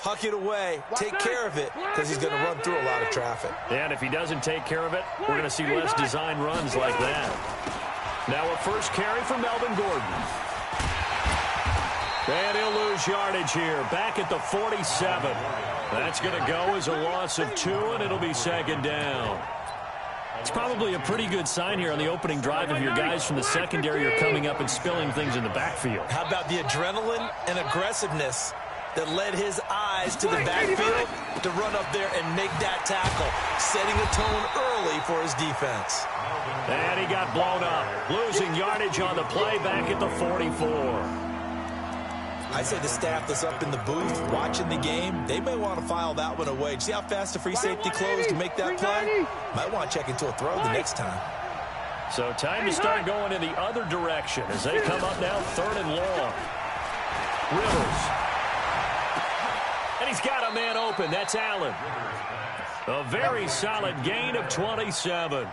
tuck it away, take care of it, because he's going to run through a lot of traffic. And if he doesn't take care of it, we're going to see less design runs like that. Now a first carry for Melvin Gordon. And he'll lose yardage here, back at the 47. That's going to go as a loss of 2, and it'll be second down. It's probably a pretty good sign here on the opening drive if your guys from the secondary are coming up and spilling things in the backfield. How about the adrenaline and aggressiveness that led his eyes to the backfield to run up there and make that tackle, setting a tone early for his defense. And he got blown up, losing yardage on the play back at the 44. I say the staff that's up in the booth watching the game, they may want to file that one away. See how fast the free safety closed to make that play? Might want to check into a throw the next time. So time to start going in the other direction as they come up now 3rd and long. Rivers. And he's got a man open. That's Allen. A very solid gain of 27.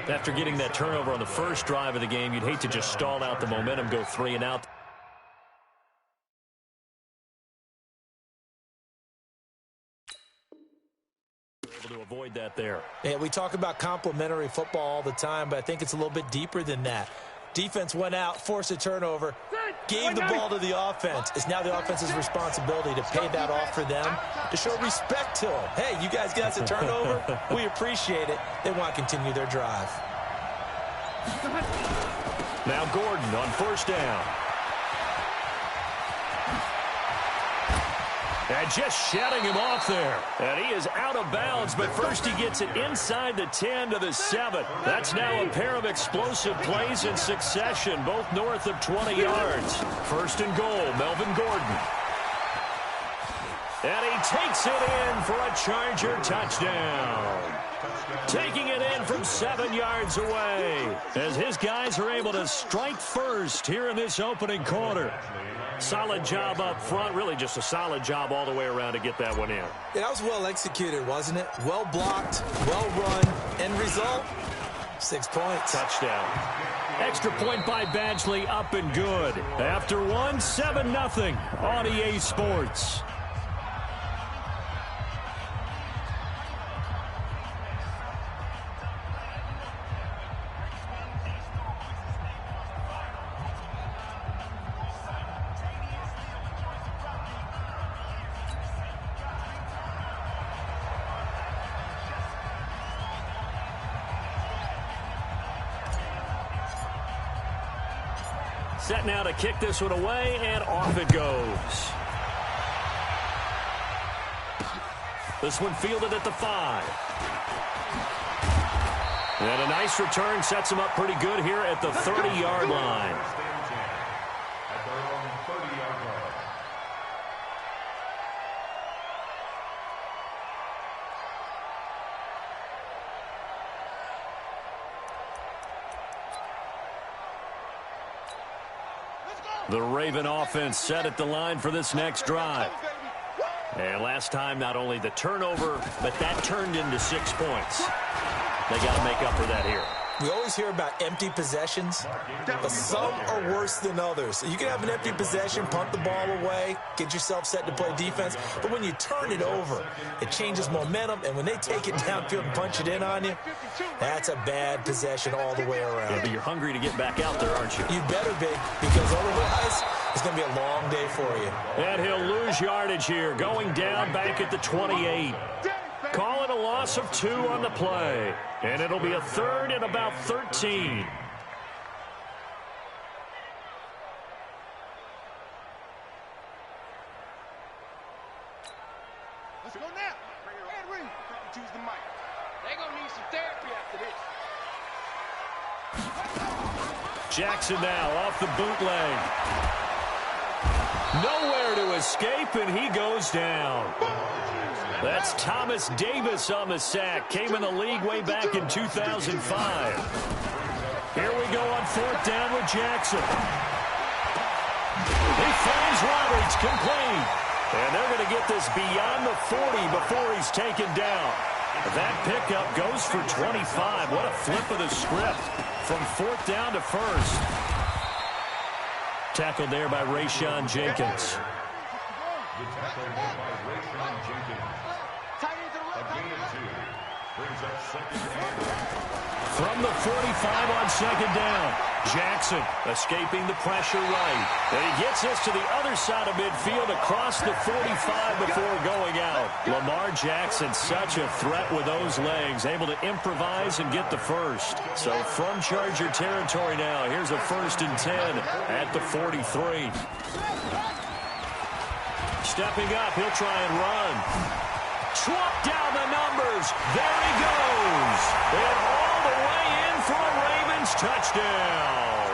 After getting that turnover on the first drive of the game, you'd hate to just stall out the momentum, go 3 and out. To avoid that there. Yeah, we talk about complementary football all the time, but I think it's a little bit deeper than that. Defense went out, forced a turnover, gave the ball to the offense. It's now the offense's responsibility to pay that off for them, to show respect to them. Hey, you guys got us a turnover. We appreciate it. They want to continue their drive. Now Gordon on first down. And just shutting him off there. And he is out of bounds, but first he gets it inside the 10 to the 7. That's now a pair of explosive plays in succession, both north of 20 yards. First and goal, Melvin Gordon. And he takes it in for a Charger touchdown. Taking it in from 7 yards away as his guys are able to strike first here in this opening quarter. Solid job up front, really just a solid job all the way around to get that one in. Yeah, that was well executed, wasn't it? Well blocked, well run. End result, 6 points. Touchdown. Extra point by Badgley, up and good. After one, 7-0 on EA Sports. Set now to kick this one away, and off it goes. This one fielded at the 5. And a nice return sets him up pretty good here at the 30-yard line. The Raven offense set at the line for this next drive. And last time, not only the turnover, but that turned into 6 points. They got to make up for that here. We always hear about empty possessions, but some are worse than others. You can have an empty possession, punt the ball away, get yourself set to play defense, but when you turn it over, it changes momentum, and when they take it downfield and punch it in on you, that's a bad possession all the way around. Yeah, but you're hungry to get back out there, aren't you? You better be, because otherwise, it's going to be a long day for you. And he'll lose yardage here, going down back at the 28. Call it a loss of 2 on the play. And it'll be a 3rd and about 13. Let's go now. Henry, choose the mic. They're going to need some therapy after this. Jackson now off the bootleg. Nowhere to escape, and he goes down. That's Thomas Davis on the sack. Came in the league way back in 2005. Here we go on 4th down with Jackson. He finds Roberts, complete. And they're going to get this beyond the 40 before he's taken down. That pickup goes for 25. What a flip of the script from 4th down to 1st. Tackled there by Rayshawn Jenkins. From the 45 on second down. Jackson escaping the pressure right. And he gets this to the other side of midfield across the 45 before going out. Lamar Jackson, such a threat with those legs, able to improvise and get the first. So from Charger territory now, here's a 1st and 10 at the 43. Stepping up, he'll try and run. Swap down the numbers. There he goes. And all the way in for a Ravens touchdown.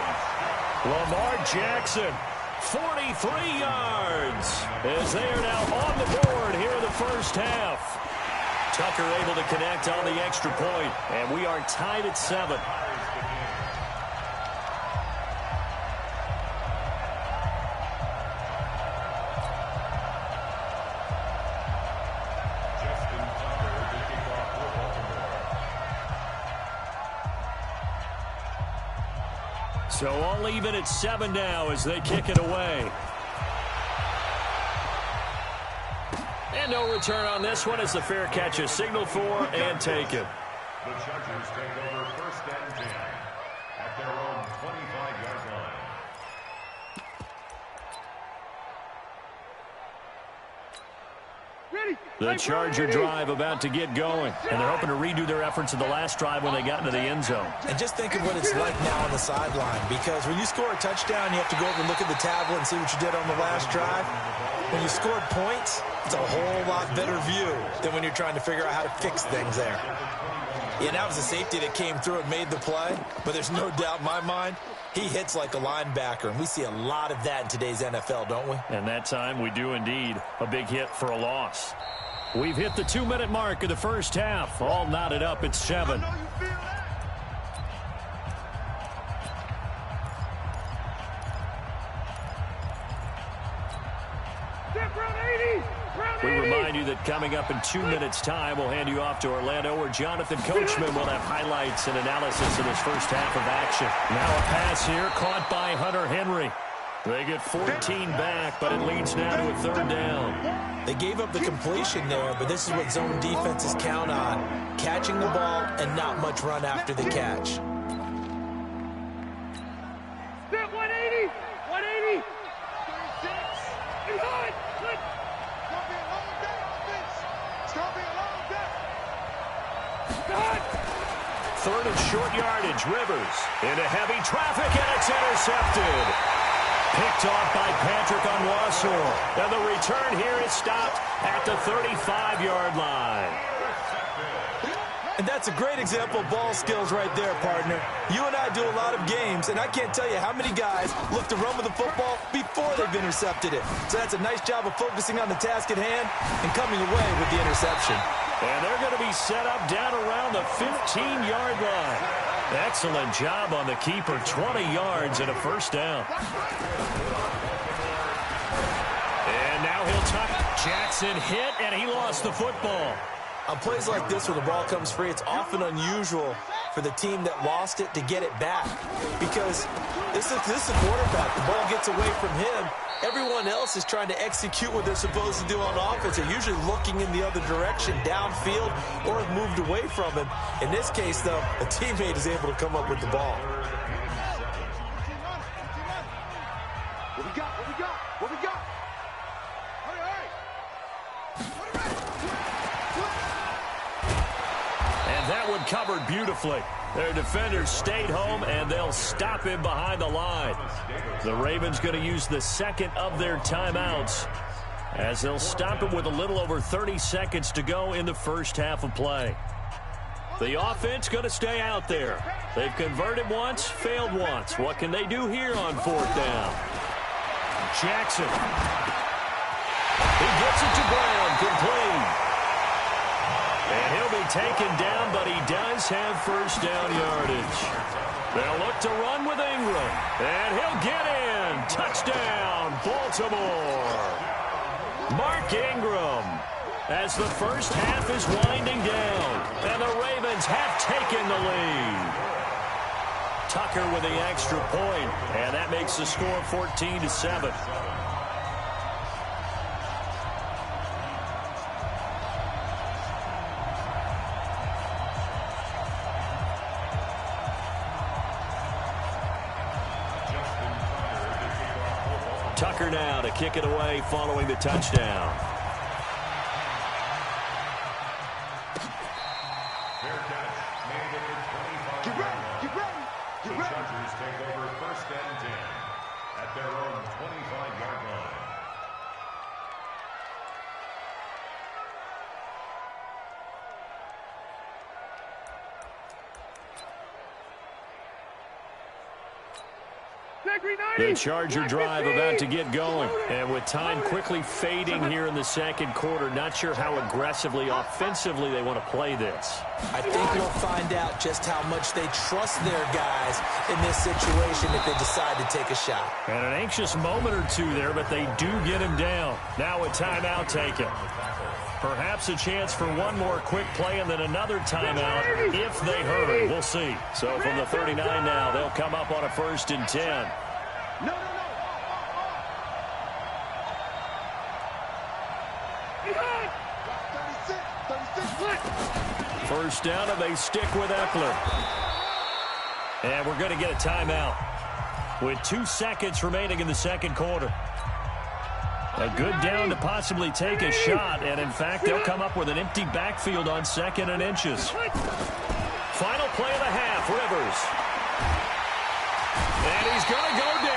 Lamar Jackson, 43 yards, as they are now on the board here in the first half. Tucker able to connect on the extra point, and we are tied at 7. So all even at 7 now as they kick it away. And no return on this one as the fair catch is signaled for and taken. The Chargers take over 1st and 10 at their own 25-yard line. The Charger drive about to get going, and they're hoping to redo their efforts in the last drive when they got into the end zone. And just think of what it's like now on the sideline, because when you score a touchdown, you have to go over and look at the tablet and see what you did on the last drive. When you scored points, it's a whole lot better view than when you're trying to figure out how to fix things there. Yeah, that was a safety that came through and made the play, but there's no doubt in my mind, he hits like a linebacker, and we see a lot of that in today's NFL, don't we? And that time we do indeed. A big hit for a loss. We've hit the 2-minute mark of the first half. All knotted up at 7. We remind you that coming up in 2 minutes' time, we'll hand you off to Orlando, where Jonathan Coachman will have highlights and analysis of this first half of action. Now a pass here caught by Hunter Henry. They get 14 back, but it leads now to a 3rd down. They gave up the completion there, but this is what zone defenses count on. Catching the ball and not much run after the catch. Step 180! 180! 36! It's on! Good! It's going to be a long day, offense! It's going to be a long day! God! 3rd and short yardage. Rivers into heavy traffic, and it's intercepted. Picked off by Patrick Onwuasor. And the return here is stopped at the 35-yard line. And that's a great example of ball skills right there, partner. You and I do a lot of games, and I can't tell you how many guys look to run with the football before they've intercepted it. So that's a nice job of focusing on the task at hand and coming away with the interception. And they're going to be set up down around the 15-yard line. Excellent job on the keeper. 20 yards and a 1st down. And now he'll tuck. Jackson hit, and he lost the football. On plays like this, when the ball comes free, it's often unusual for the team that lost it to get it back. Because this is a quarterback. The ball gets away from him. Everyone else is trying to execute what they're supposed to do on offense. They're usually looking in the other direction, downfield, or have moved away from him. In this case, though, a teammate is able to come up with the ball. What we got? What we got? What we got? And that one covered beautifully. Their defenders stayed home, and they'll stop him behind the line. The Ravens going to use the 2nd of their timeouts, as they'll stop him with a little over 30 seconds to go in the first half of play. The offense going to stay out there. They've converted once, failed once. What can they do here on 4th down? Jackson. He gets it to Brown, complete. And he'll be taken down, but he does have 1st down yardage. They'll look to run with Ingram. And he'll get in. Touchdown, Baltimore. Mark Ingram, as the first half is winding down. And the Ravens have taken the lead. Tucker with the extra point, and that makes the score 14-7. Tucker now to kick it away following the touchdown. Fair catch made at the 25-yard line. The Chargers take over 1st and 10 at their own 25-yard line. The Charger drive about to get going. And with time quickly fading here in the second quarter, not sure how aggressively, offensively they want to play this. I think we'll find out just how much they trust their guys in this situation if they decide to take a shot. And an anxious moment or two there, but they do get him down. Now a timeout taken. Perhaps a chance for one more quick play and then another timeout if they hurry. We'll see. So from the 39 now, they'll come up on a 1st and 10. No. First down, and they stick with Eckler. And we're going to get a timeout with 2 seconds remaining in the second quarter. A good down to possibly take a shot, and in fact, they'll come up with an empty backfield on 2nd and inches. Final play of the half, Rivers. And he's going to go down.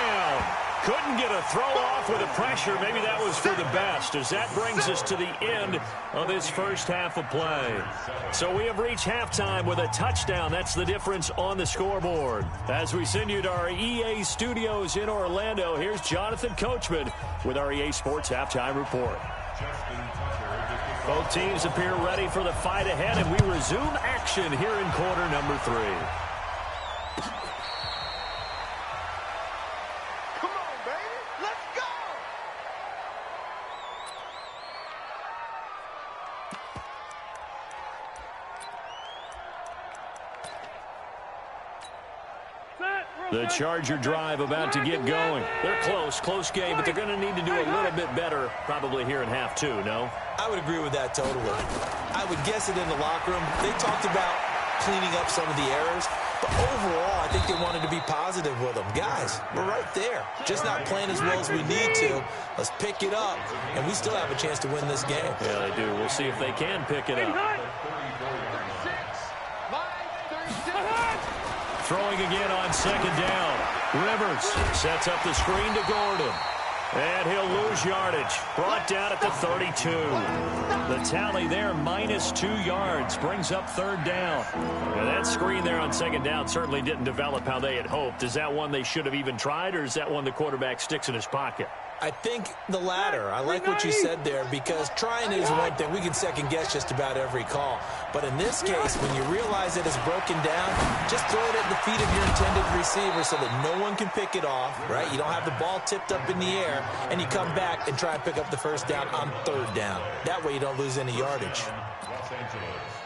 Couldn't get a throw off with the pressure. Maybe that was for the best, as that brings us to the end of this first half of play. So we have reached halftime with a touchdown. That's the difference on the scoreboard. As we send you to our EA studios in Orlando, here's Jonathan Coachman with our EA Sports Halftime Report. Both teams appear ready for the fight ahead, and we resume action here in quarter number 3. The Charger drive about to get going. They're close game, but they're going to need to do a little bit better probably here in half 2, no? I would agree with that totally. I would guess it in the locker room. They talked about cleaning up some of the errors, but overall, I think they wanted to be positive with them. Guys, we're right there. Just not playing as well as we need to. Let's pick it up, and we still have a chance to win this game. Yeah, they do. We'll see if they can pick it up. Throwing again on 2nd down. Rivers sets up the screen to Gordon. And he'll lose yardage. Brought down at the 32. The tally there, -2 yards. Brings up 3rd down. And that screen there on 2nd down certainly didn't develop how they had hoped. Is that one they should have even tried, or is that one the quarterback sticks in his pocket? I think the latter. I like what you said there, because trying is one thing. We can second guess just about every call. But in this case, when you realize it is broken down, just throw it at the feet of your intended receiver so that no one can pick it off, right? You don't have the ball tipped up in the air, and you come back and try and pick up the 1st down on 3rd down. That way you don't lose any yardage. Los Angeles.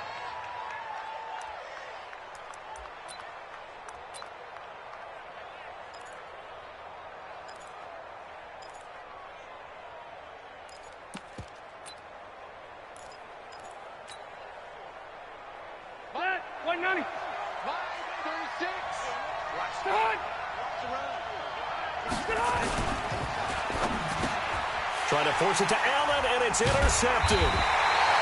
Trying to force it to Allen, and it's intercepted.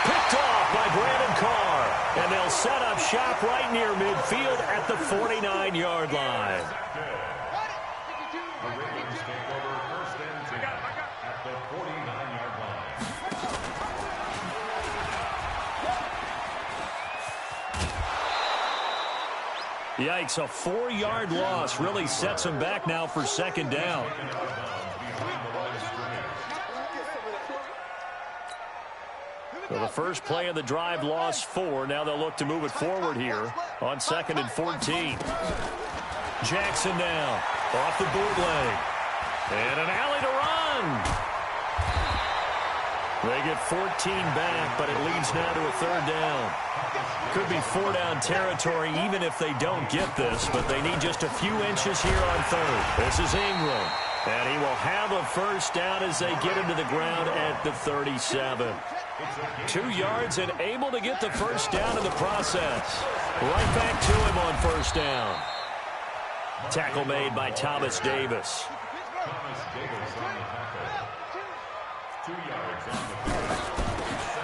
Picked off by Brandon Carr. And they'll set up shop right near midfield at the 49-yard line. The Ravens take over 1st and 10 at the 49-yard line. Yikes, a 4-yard loss really sets them back now for 2nd down. So the first play of the drive lost 4. Now they'll look to move it forward here on 2nd and 14. Jackson now off the bootleg. And an alley to run. They get 14 back, but it leads now to a 3rd down. Could be 4-down territory even if they don't get this, but they need just a few inches here on 3rd. This is Ingram. And he will have a 1st down as they get him to the ground at the 37. 2 yards and able to get the 1st down in the process. Right back to him on 1st down. Tackle made by Thomas Davis.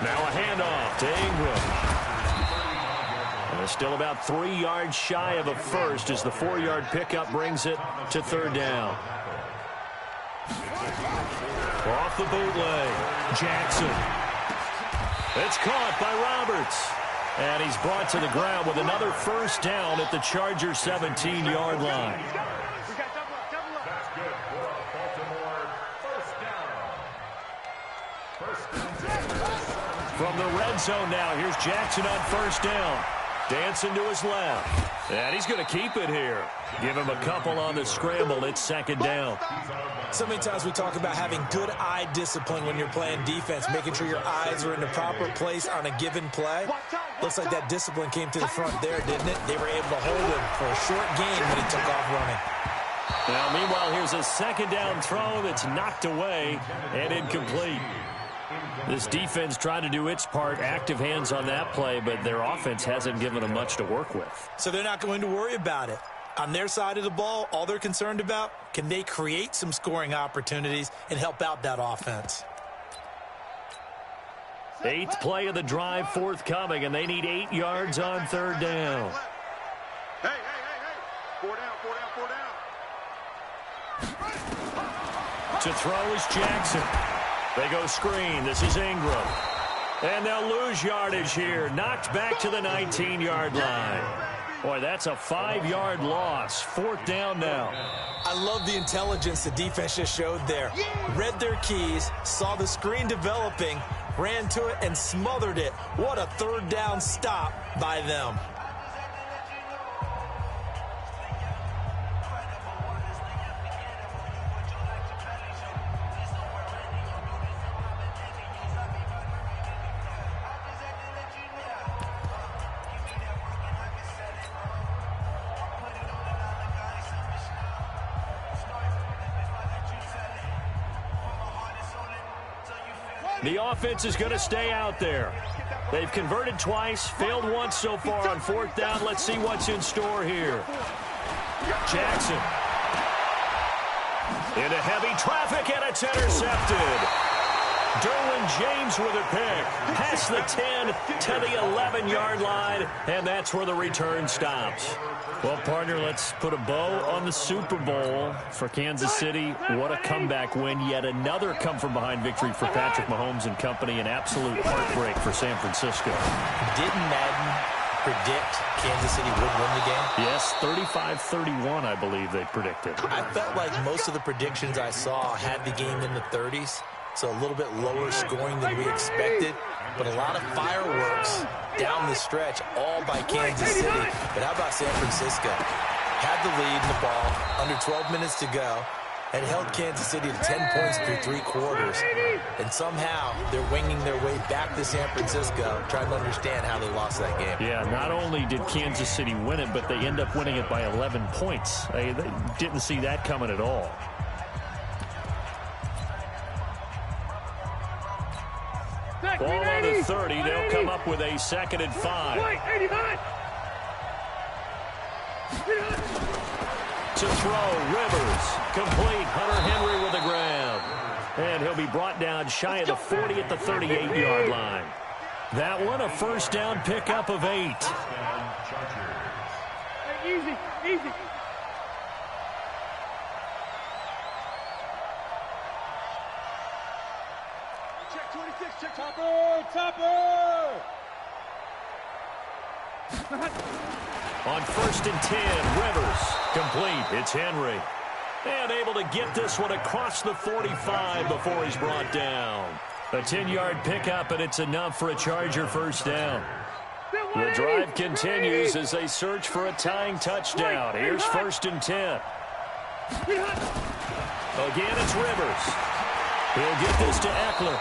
Now a handoff to Ingram. And it's still about 3 yards shy of a first as the 4-yard pickup brings it to third down. Off the bootleg, Jackson. It's caught by Roberts. And he's brought to the ground with another first down at the Chargers' 17-yard line. That's good for a Baltimore first down. From the red zone now, here's Jackson on first down. Dancing to his left. And he's going to keep it here. Give him a couple on the scramble. It's second down. So many times we talk about having good eye discipline when you're playing defense, making sure your eyes are in the proper place on a given play. Looks like that discipline came to the front there, didn't it? They were able to hold him for a short gain when he took off running. Now, meanwhile, here's a second down throw that's knocked away and incomplete. This defense tried to do its part, active hands on that play, but their offense hasn't given them much to work with. So they're not going to worry about it. On their side of the ball, all they're concerned about, can they create some scoring opportunities and help out that offense? 8th play of the drive forthcoming, and they need 8 yards on third down. Hey. 4 down. To throw is Jackson. They go screen. This is Ingram. And they'll lose yardage here. Knocked back to the 19-yard line. Boy, that's a 5-yard loss. 4th down now. I love the intelligence the defense just showed there. Read their keys, saw the screen developing, ran to it, and smothered it. What a third down stop by them. The offense is going to stay out there. They've converted twice, failed once so far on 4th down. Let's see what's in store here. Jackson. Into heavy traffic, and it's intercepted. Derwin James with a pick. Past the 10 to the 11-yard line, and that's where the return stops. Well, partner, let's put a bow on the Super Bowl for Kansas City. What a comeback win. Yet another come-from-behind victory for Patrick Mahomes and company. An absolute heartbreak for San Francisco. Didn't Madden predict Kansas City would win the game? Yes, 35-31, I believe they predicted. I felt like most of the predictions I saw had the game in the 30s. So a little bit lower scoring than we expected, but a lot of fireworks down the stretch, all by Kansas City. But how about San Francisco? Had the lead in the ball, under 12 minutes to go, and held Kansas City to 10 points through 3 quarters. And somehow they're winging their way back to San Francisco, trying to understand how they lost that game. Yeah, not only did Kansas City win it, but they end up winning it by 11 points. They didn't see that coming at all. Ball on the 30. They'll come up with a 2nd and 5. To throw, Rivers. Complete. Hunter Henry with the grab. And he'll be brought down shy of the 40 at the 38-yard line. That one, a first down pickup of 8. Easy. Check 26, check Topper! On 1st and 10, Rivers. Complete. It's Henry. And able to get this one across the 45 before he's brought down. A 10-yard pickup, and it's enough for a Charger first down. The drive continues as they search for a tying touchdown. Here's 1st and 10. Again, it's Rivers. He'll get this to Eckler.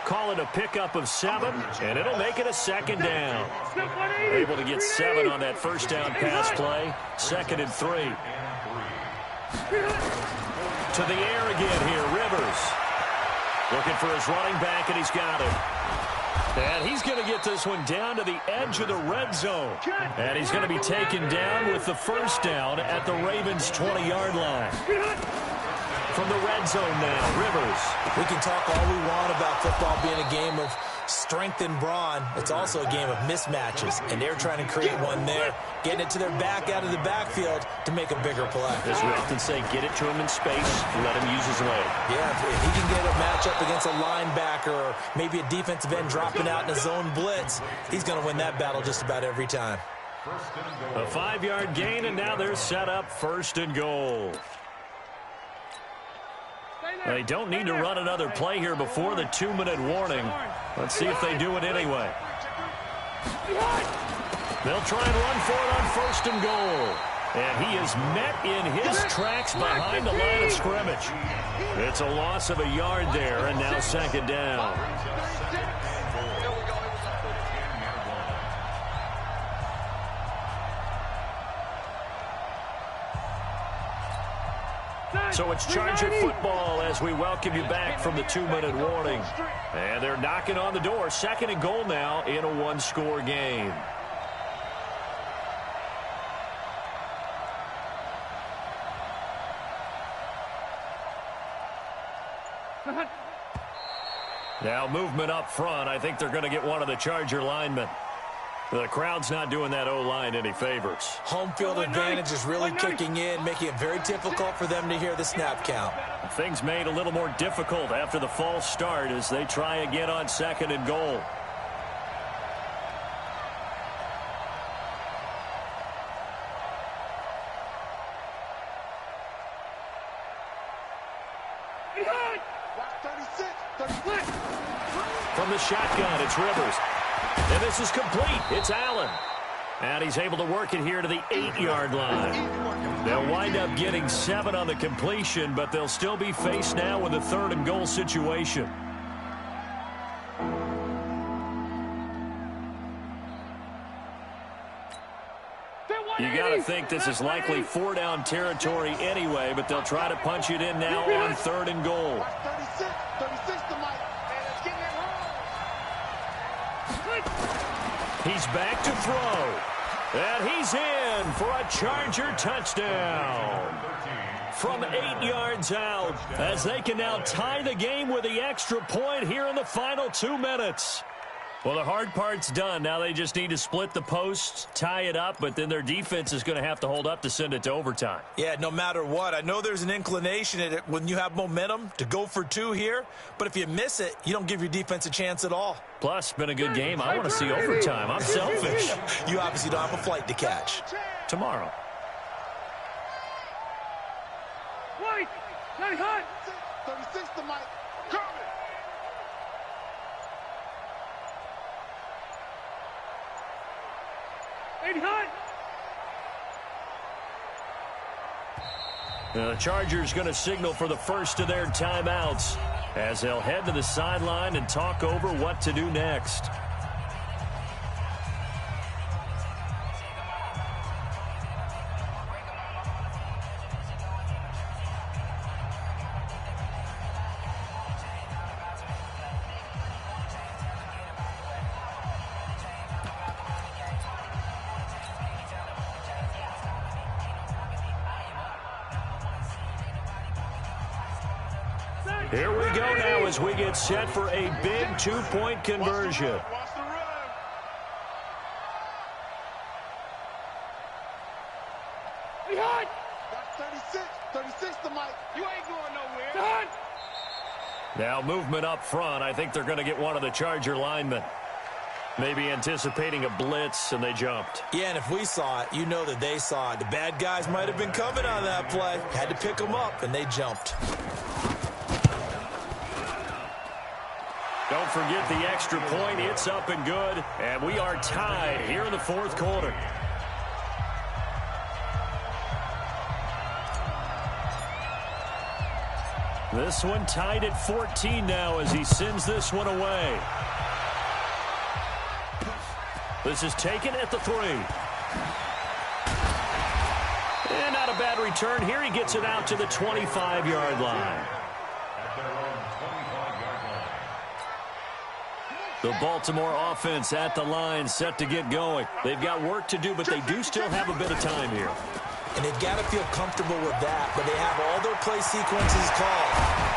Call it a pickup of 7, and it'll make it a 2nd down. Able to get 7 on that first down pass play. 2nd and 3. To the air again here, Rivers. Looking for his running back, and he's got him. And he's going to get this one down to the edge of the red zone. And he's going to be taken down with the first down at the Ravens' 20-yard line. from the red zone now. Rivers. We can talk all we want about football being a game of strength and brawn. It's also a game of mismatches, and they're trying to create one there, getting it to their back out of the backfield to make a bigger play. As we often say, get it to him in space, let him use his leg. Yeah, if he can get a matchup against a linebacker or maybe a defensive end dropping out in a zone blitz, he's going to win that battle just about every time. A 5-yard gain, and now they're set up 1st and goal. They don't need to run another play here before the 2-minute warning. Let's see if they do it anyway. They'll try and run for it on 1st and goal. And he is met in his tracks behind the line of scrimmage. It's a loss of a yard there, and now 2nd down. So it's Charger football as we welcome you back from the 2-minute warning. And they're knocking on the door. 2nd and goal now in a 1-score game. Now movement up front. I think they're going to get one of the Charger linemen. The crowd's not doing that O-line any favors. Home field advantage is really kicking in, making it very difficult for them to hear the snap count. Things made a little more difficult after the false start as they try again on 2nd and goal. From the shotgun, it's Rivers. And this is complete. It's Allen. And he's able to work it here to the 8-yard line. They'll wind up getting 7 on the completion, but they'll still be faced now with a 3rd and goal situation. You got to think this is likely 4-down territory anyway, but they'll try to punch it in now on 3rd and goal. He's back to throw. And he's in for a Charger touchdown. From 8 yards out, as they can now tie the game with the extra point here in the final 2 minutes. Well, the hard part's done. Now they just need to split the posts, tie it up, but then their defense is going to have to hold up to send it to overtime. Yeah, no matter what. I know there's an inclination in it when you have momentum to go for 2 here, but if you miss it, you don't give your defense a chance at all. Plus, it's been a good game. I want to see overtime. I'm selfish. You obviously don't have a flight to catch. Tomorrow. Wait! Not hot! 36 to Mike. Coming! The Chargers going to signal for the first of their timeouts as they'll head to the sideline and talk over what to do next. Here we go now as we get set for a big 2-point conversion. Behind! 36 to Mike. You ain't going nowhere. Behind! Now movement up front. I think they're going to get one of the Charger linemen. Maybe anticipating a blitz, and they jumped. Yeah, and if we saw it, you know that they saw it. The bad guys might have been coming on that play. Had to pick them up, and they jumped. Don't forget the extra point. It's up and good. And we are tied here in the 4th quarter. This one tied at 14 now as he sends this one away. This is taken at the 3. And not a bad return here. He gets it out to the 25-yard line. The Baltimore offense at the line, set to get going. They've got work to do, but they do still have a bit of time here. And they've got to feel comfortable with that, but they have all their play sequences called.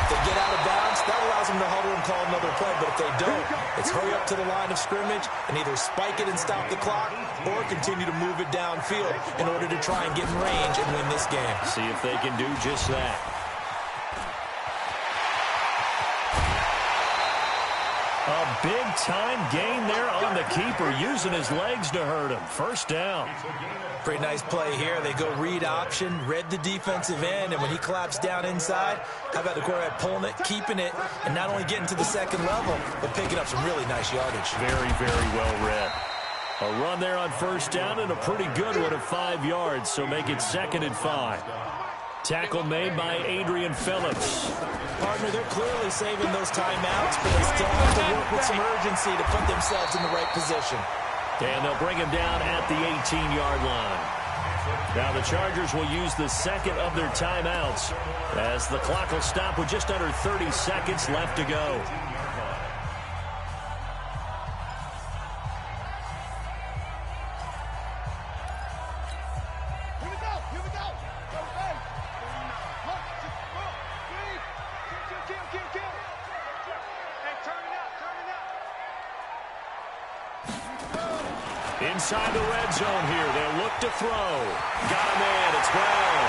If they get out of bounds, that allows them to huddle and call another play. But if they don't, it's hurry up to the line of scrimmage and either spike it and stop the clock or continue to move it downfield in order to try and get in range and win this game. See if they can do just that. A big-time gain there on the keeper, using his legs to hurt him. First down. Pretty nice play here. They go read option, read the defensive end, and when he collapsed down inside, how about the quarterback pulling it, keeping it, and not only getting to the second level, but picking up some really nice yardage. Very, very well read. A run there on first down and a pretty good one of 5 yards, so make it 2nd and 5. Tackle made by Adrian Phillips. Partner, they're clearly saving those timeouts, but they still have to work with some urgency to put themselves in the right position. And they'll bring him down at the 18-yard line. Now the Chargers will use the second of their timeouts as the clock will stop with just under 30 seconds left to go. Inside the red zone here. They'll look to throw. Got him in. It's Brown.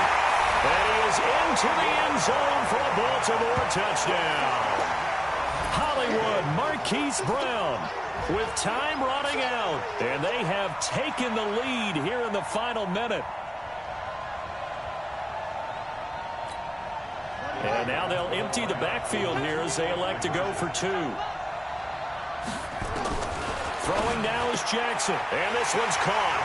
And he is into the end zone for a Baltimore touchdown. Hollywood Marquise Brown with time running out. And they have taken the lead here in the final minute. And now they'll empty the backfield here as they elect to go for 2. Throwing now is Jackson, and this one's caught.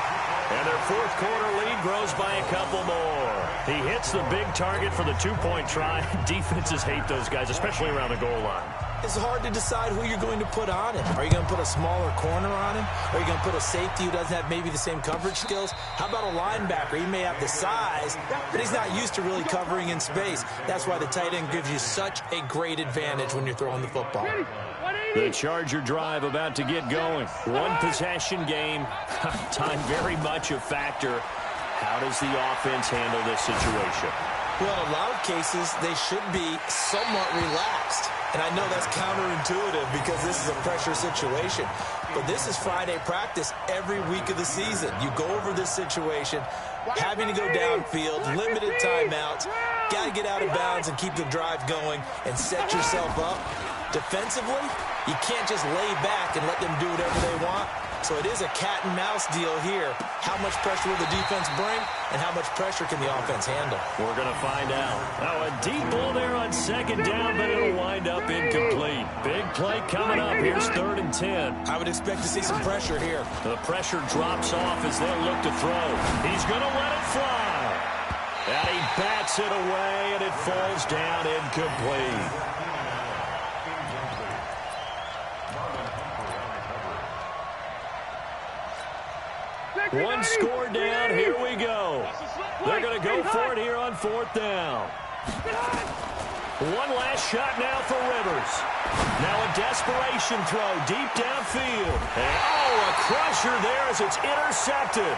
And their fourth quarter lead grows by a couple more. He hits the big target for the 2-point try. Defenses hate those guys, especially around the goal line. It's hard to decide who you're going to put on him. Are you going to put a smaller corner on him? Are you going to put a safety who doesn't have maybe the same coverage skills? How about a linebacker? He may have the size, but he's not used to really covering in space. That's why the tight end gives you such a great advantage when you're throwing the football. The Charger drive about to get going. One possession game. Time very much a factor. How does the offense handle this situation? Well, in a lot of cases, they should be somewhat relaxed. And I know that's counterintuitive because this is a pressure situation. But this is Friday practice every week of the season. You go over this situation, having to go downfield, limited timeouts, got to get out of bounds and keep the drive going and set yourself up. Defensively, you can't just lay back and let them do whatever they want. So it is a cat and mouse deal here. How much pressure will the defense bring, and how much pressure can the offense handle? We're going to find out. Now a deep ball there on second down, but it'll wind up incomplete. Big play coming up. Here's 3rd and 10. I would expect to see some pressure here. The pressure drops off as they'll look to throw. He's going to let it fly. And he bats it away, and it falls down incomplete. One score down. Here we go. They're going to go for it here on 4th down. One last shot now for Rivers. Now a desperation throw deep downfield. And a crusher there as it's intercepted.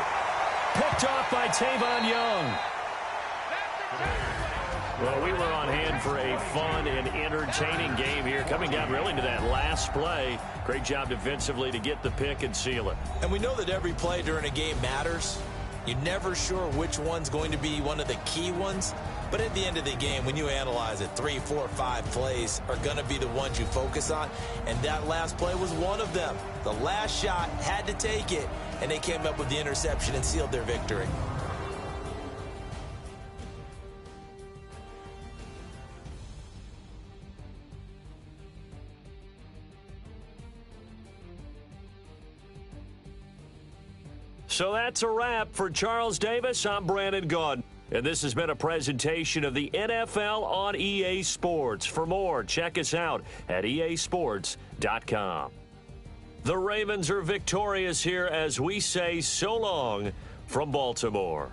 Picked off by Tavon Young. Well, we were on hand for a fun and entertaining game here. Coming down really to that last play. Great job defensively to get the pick and seal it. And we know that every play during a game matters. You're never sure which one's going to be one of the key ones. But at the end of the game, when you analyze it, 3, 4, 5 plays are going to be the ones you focus on. And that last play was one of them. The last shot had to take it, and they came up with the interception and sealed their victory. So that's a wrap for Charles Davis. I'm Brandon Gaudin. And this has been a presentation of the NFL on EA Sports. For more, check us out at easports.com. The Ravens are victorious here as we say so long from Baltimore.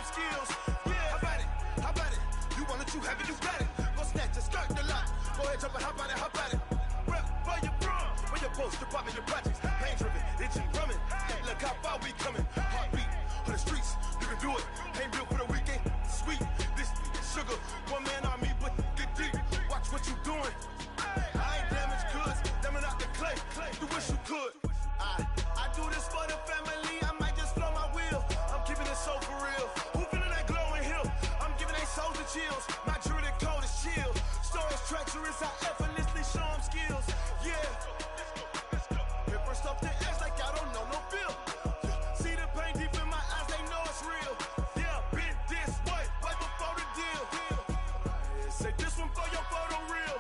skills. Yeah, how about it? How about it? You want it, you have it, you got it. Go snatch it, skirt the lot. Go ahead, jump it, how about it? How about it? Rep for your prom, for your post, your poppin', your projects. Pain driven, itching, drumming. Look how far we coming. Heartbeat on the streets, you can do it. Ain't built for the weekend. Sweet, this sugar, one man army, but get deep. Watch what you doing. I ain't damaged goods, damn it out the clay. You wish you could. I do this for the family. I might just flow my wheel. I'm keeping it so for real. Who feeling that glowing hill? I'm giving they souls the chills. My jewelry code is chill. Stories treacherous, I effortlessly show them skills. Yeah. Hit first off the edge like I don't know no feel. See the pain deep in my eyes, they know it's real. Yeah, been this way, right before the deal. Say this one for your photo real.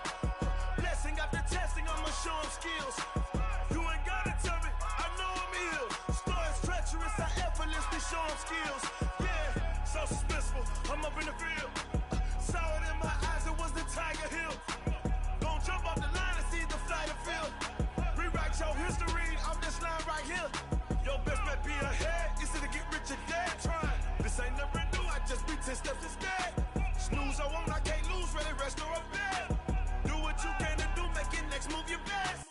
Blessing after testing, I'ma show them skills. You ain't gotta tell me, I know I'm ill. Stories treacherous, I effortlessly show them skills. Yeah, so suspenseful, I'm up in the field. Saw it in my eyes, it was the Tiger Hill. Gon' jump off the line and see the flight of field. Rewrite your history off this line right here. Your best bet be ahead, it's to get rich or dead trying. This ain't never new, I just be 10 steps instead. Snooze, I won't, I can't lose, ready, rest or a bed. Do what you can to do, make it next move your best.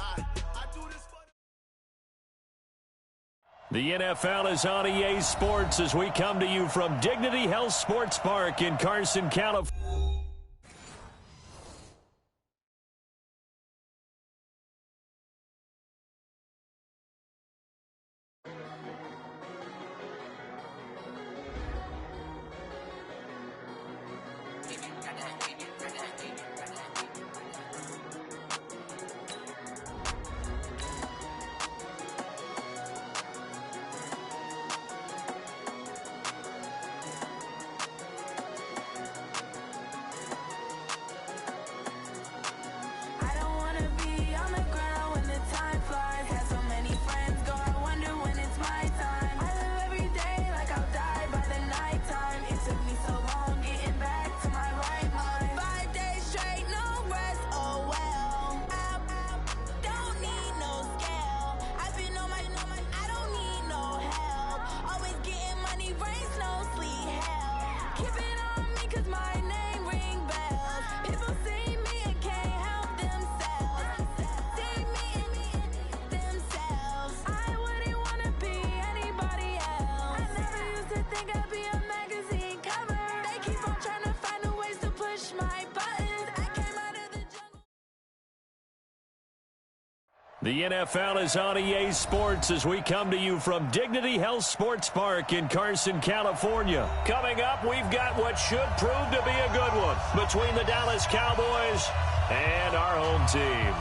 I do this for The NFL is on EA Sports as we come to you from Dignity Health Sports Park in Carson, California. The NFL is on EA Sports as we come to you from Dignity Health Sports Park in Carson, California. Coming up, we've got what should prove to be a good one between the Dallas Cowboys and our home team.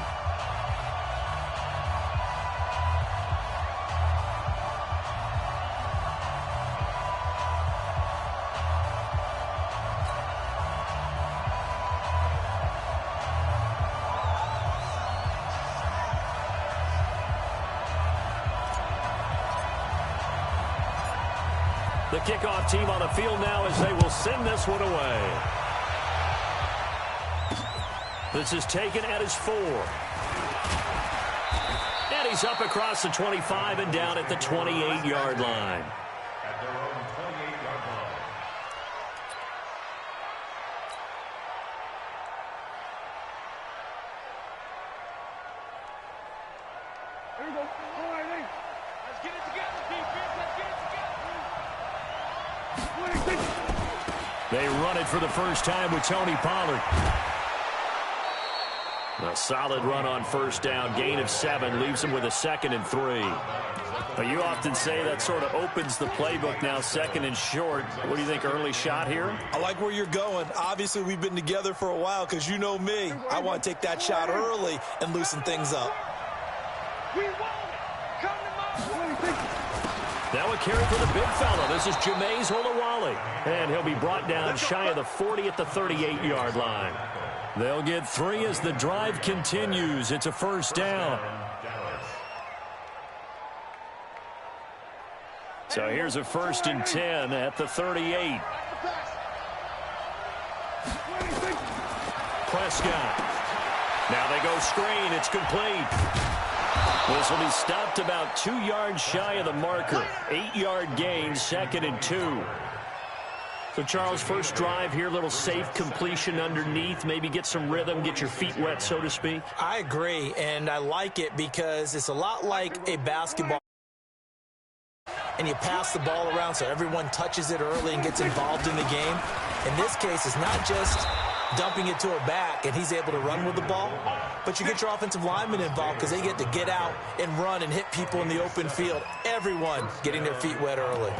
The kickoff team on the field now as they will send this one away. This is taken at his 4. And he's up across the 25 and down at the 28-yard line. At their own 28-yard line. Here we go. All right, hey. Let's get it together, defense. Let's get it together. They run it for the first time with Tony Pollard. A solid run on first down. Gain of 7 leaves him with a 2nd and 3. But you often say that sort of opens the playbook now, 2nd and short. What do you think, early shot here? I like where you're going. Obviously, we've been together for a while because you know me. I want to take that shot early and loosen things up. We want it. Come to my Now a carry for the big fella. This is Jameis Olawale. And he'll be brought down shy of the 40 at the 38-yard line. They'll get 3 as the drive continues. It's a first down. So here's a 1st and 10 at the 38. Prescott. Now they go screen. It's complete. This will be stopped about 2 yards shy of the marker. 8-yard gain, 2nd and 2. So, Charles, first drive here, little safe completion underneath. Maybe get some rhythm, get your feet wet, so to speak. I agree, and I like it because it's a lot like a basketball. And you pass the ball around so everyone touches it early and gets involved in the game. In this case, it's not just dumping it to a back and he's able to run with the ball, but you get your offensive linemen involved because they get to get out and run and hit people in the open field. Everyone getting their feet wet early.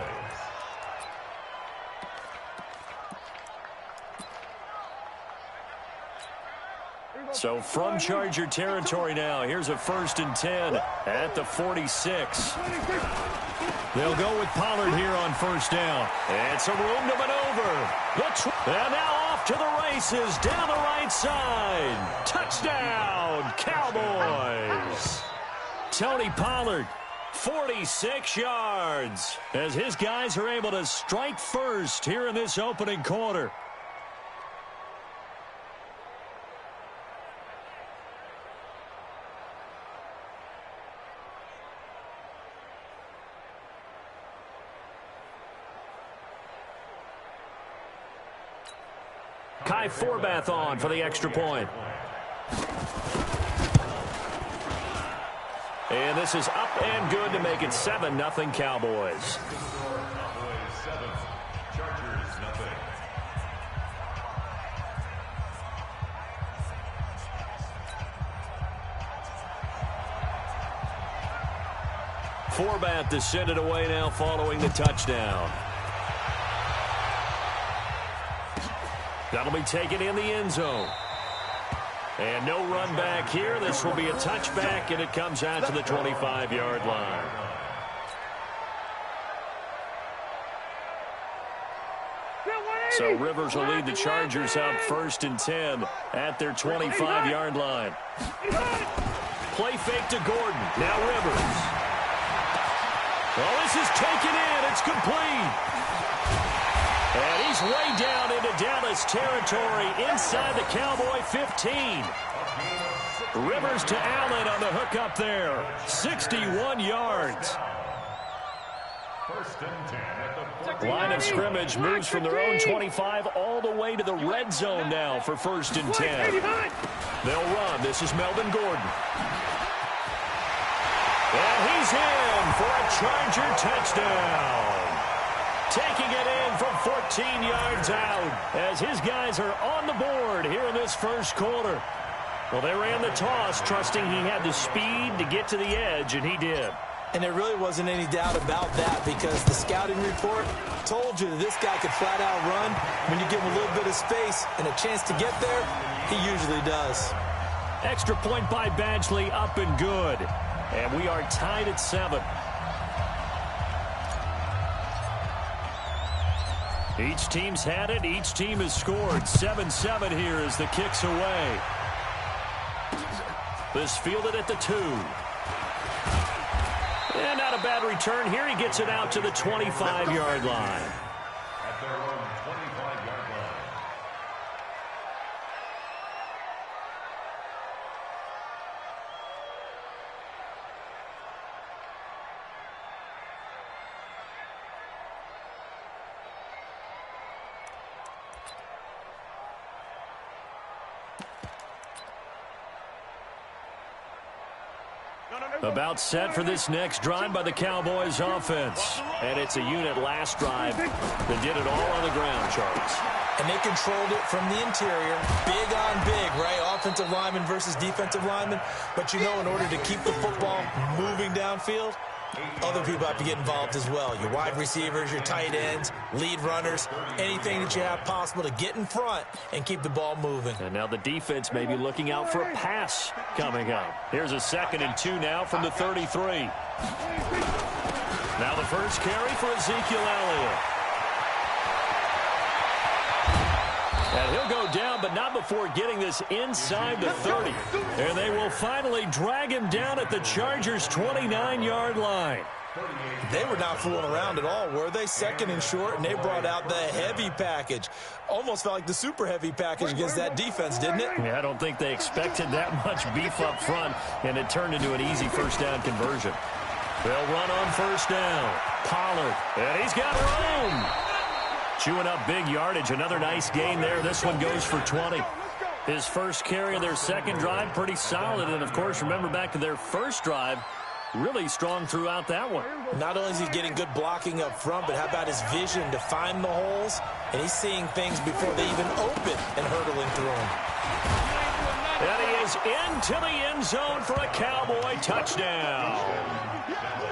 So from Charger territory now, here's a 1st and 10 at the 46. They'll go with Pollard here on 1st down. It's a room to maneuver. And now off to the races down the right side. Touchdown, Cowboys. Tony Pollard, 46 yards, as his guys are able to strike first here in this opening quarter. Kai Forbath on for the extra point. And this is up and good to make it 7-0 Cowboys. Cowboys 7, Chargers nothing. Forbath to send it away now following the touchdown. That'll be taken in the end zone. And no run back here. This will be a touchback, and it comes out to the 25-yard line. So Rivers will lead the Chargers up 1st and 10 at their 25-yard line. Play fake to Gordon. Now Rivers. Well, this is taken in. It's complete. And he's way down into Dallas territory inside the Cowboy 15. Rivers to Allen on the hook up there. 61 yards. 1st and 10 at the Line of scrimmage moves from their own 25 all the way to the red zone now for 1st and 10. They'll run. This is Melvin Gordon. And he's in for a Charger touchdown. Taking it in from 14 yards out as his guys are on the board here in this first quarter. Well, they ran the toss, trusting he had the speed to get to the edge, and he did. And there really wasn't any doubt about that because the scouting report told you that this guy could flat out run. When you give him a little bit of space and a chance to get there, he usually does. Extra point by Badgley, up and good. And we are tied at 7. Each team's had it. Each team has scored. 7-7 here as the kick's away. This fielded at the 2. And not a bad return here. He gets it out to the 25-yard line. At their own 25-yard line. About set for this next drive by the Cowboys offense. And it's a unit last drive that did it all on the ground, Charles. And they controlled it from the interior. Big on big, right? Offensive lineman versus defensive lineman. But, you know, in order to keep the football moving downfield, other people have to get involved as well. Your wide receivers, your tight ends, lead runners, anything that you have possible to get in front and keep the ball moving. And now the defense may be looking out for a pass coming up. Here's a 2nd and 2 now from the 33. Now the first carry for Ezekiel Elliott. And he'll go down, but not before getting this inside the 30. And they will finally drag him down at the Chargers' 29-yard line. They were not fooling around at all, were they? Second and short, and they brought out the heavy package. Almost felt like the super heavy package against that defense, didn't it? Yeah, I don't think they expected that much beef up front, and it turned into an easy first down conversion. They'll run on first down. Pollard, and he's got room. Chewing up big yardage. Another nice gain there. This one goes for 20. His first carry of their second drive, pretty solid. And, of course, remember back to their first drive, really strong throughout that one. Not only is he getting good blocking up front, but how about his vision to find the holes? And he's seeing things before they even open and hurdling through them. And he is into the end zone for a Cowboy touchdown.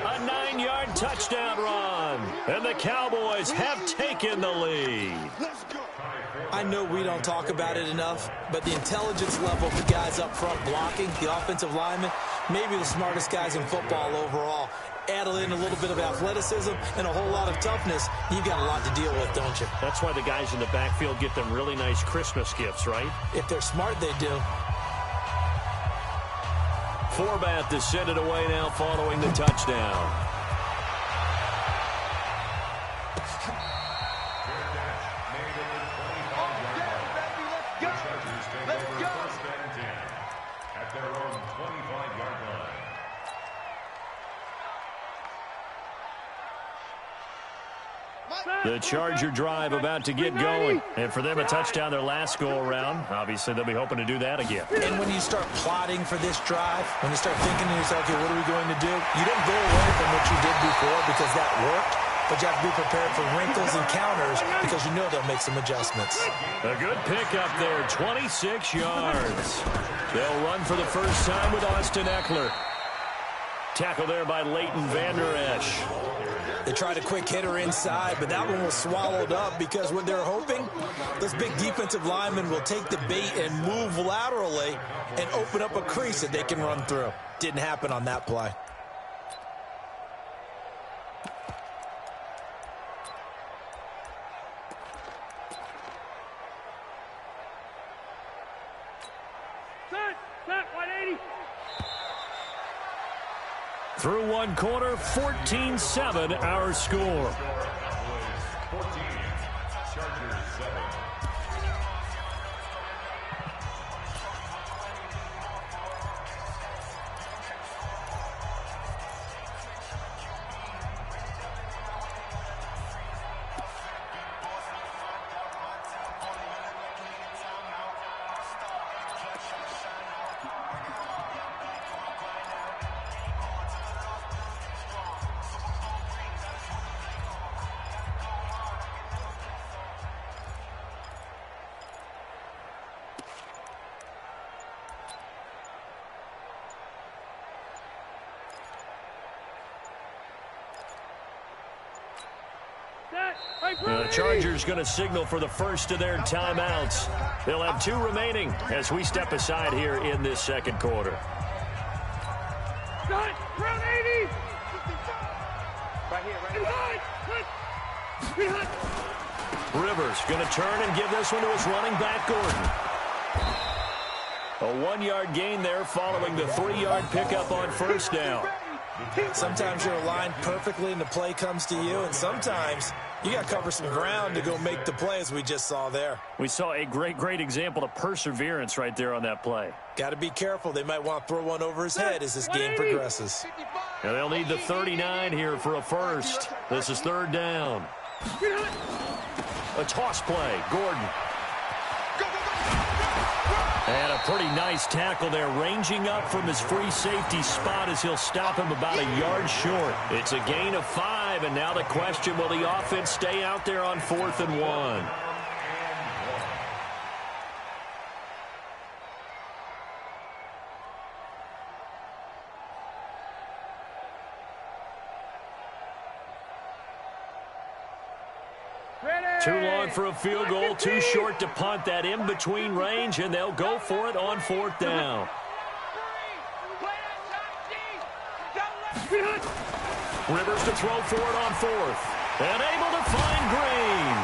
A 9-yard touchdown run. And the Cowboys have taken the lead. I know we don't talk about it enough, but the intelligence level of the guys up front blocking, the offensive linemen, maybe the smartest guys in football overall. Add in a little bit of athleticism and a whole lot of toughness, you've got a lot to deal with, don't you? That's why the guys in the backfield get them really nice Christmas gifts, right? If they're smart, they do. Forbath to send it away now following the touchdown. The Charger drive about to get going. And for them, a touchdown their last go-around. Obviously, they'll be hoping to do that again. And when you start plotting for this drive, when you start thinking to yourself, okay, what are we going to do? You don't go away from what you did before because that worked, but you have to be prepared for wrinkles and counters because you know they'll make some adjustments. A good pickup there, 26 yards. They'll run for the first time with Austin Eckler. Tackle there by Leighton Vander Esch. They tried a quick hitter inside, but that one was swallowed up because what they're hoping, those big defensive linemen will take the bait and move laterally and open up a crease that they can run through. Didn't happen on that play. Through one quarter, 14-7 our score. The Chargers going to signal for the first of their timeouts. They'll have 2 remaining as we step aside here in this second quarter. Round 80. Right here. Rivers going to turn and give this one to his running back, Gordon. A 1-yard gain there following the 3-yard pickup on first down. Sometimes you're aligned perfectly and the play comes to you, and sometimes you got to cover some ground to go make the play, as we just saw there. We saw a great example of perseverance right there on that play. Got to be careful. They might want to throw one over his head as this game progresses. And they'll need the 39 here for a first. This is third down. A toss play. Gordon. And a pretty nice tackle there, ranging up from his free safety spot as he'll stop him about a yard short. It's a gain of 5, and now the question, will the offense stay out there on 4th and 1? Too long for a field goal, too short to punt. That in-between range, and they'll go for it on 4th down. Rivers to throw for it on 4th. And able to find Green.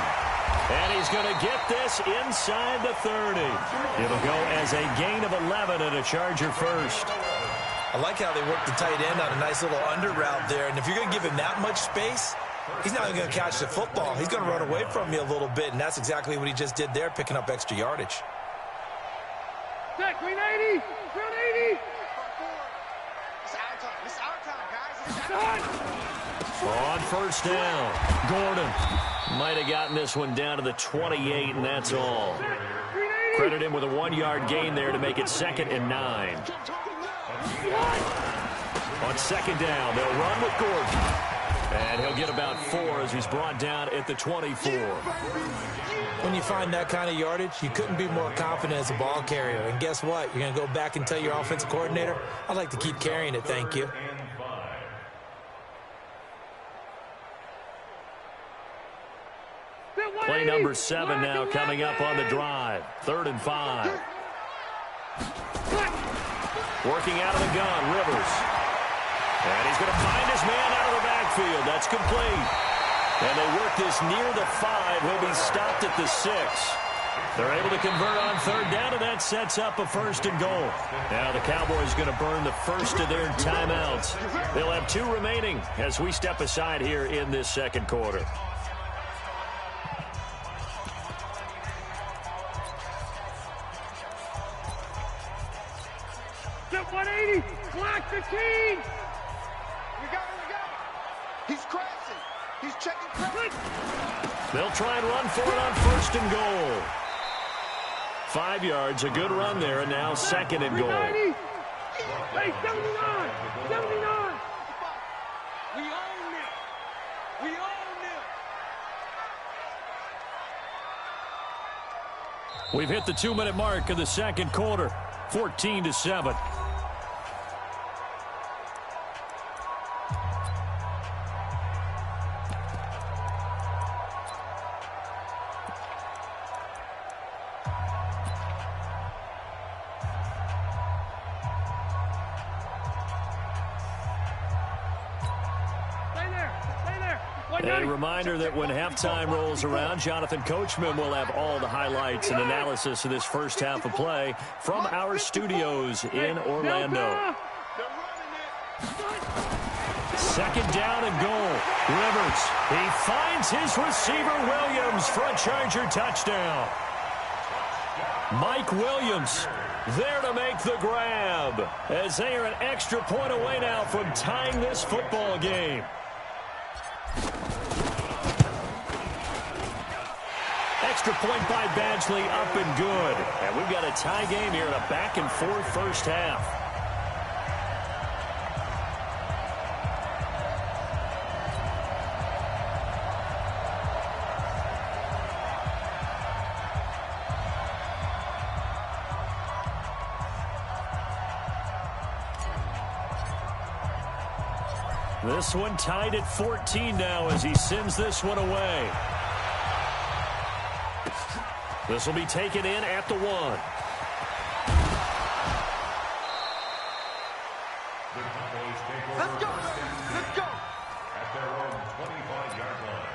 And he's going to get this inside the 30. It'll go as a gain of 11 and a Charger first. I like how they work the tight end on a nice little under route there. And if you're going to give him that much space, he's not even going to catch the football. He's going to run away from you a little bit, and that's exactly what he just did there, picking up extra yardage. Set, green 80, green 80. It's our time. It's our time, guys. It's our time. On first down, Gordon might have gotten this one down to the 28, and that's all. Credit him with a 1-yard gain there to make it 2nd and 9. On second down, they'll run with Gordon. And he'll get about 4 as he's brought down at the 24. When you find that kind of yardage, you couldn't be more confident as a ball carrier. And guess what? You're going to go back and tell your offensive coordinator, I'd like to keep carrying it, thank you. Play number 7 now coming up on the drive. 3rd and 5. Working out of the gun, Rivers. And he's going to find his man out of the backfield. That's complete. And they work this near the 5. He'll be stopped at the 6. They're able to convert on 3rd down, and that sets up a 1st and goal. Now the Cowboys going to burn the first of their timeouts. They'll have 2 remaining as we step aside here in this 2nd quarter. Set 180, block 15. We got it. He's crashing. He's checking credit. They'll try and run for it on 1st and goal. 5 yards, a good run there, and now 2nd and goal. Hey, 79, 79. We own it. We own it. We've hit the 2-minute mark of the 2nd quarter. 14-7. A reminder that when halftime rolls around, Jonathan Coachman will have all the highlights and analysis of this first half of play from our studios in Orlando. 2nd down and goal. Rivers, he finds his receiver Williams for a Charger touchdown. Mike Williams there to make the grab as they are an extra point away now from tying this football game. Extra point by Badgley, up and good. And we've got a tie game here in a back-and-forth first half. This one tied at 14 now as he sends this one away. This will be taken in at the 1. Let's go. Let's go. At their own 25-yard line.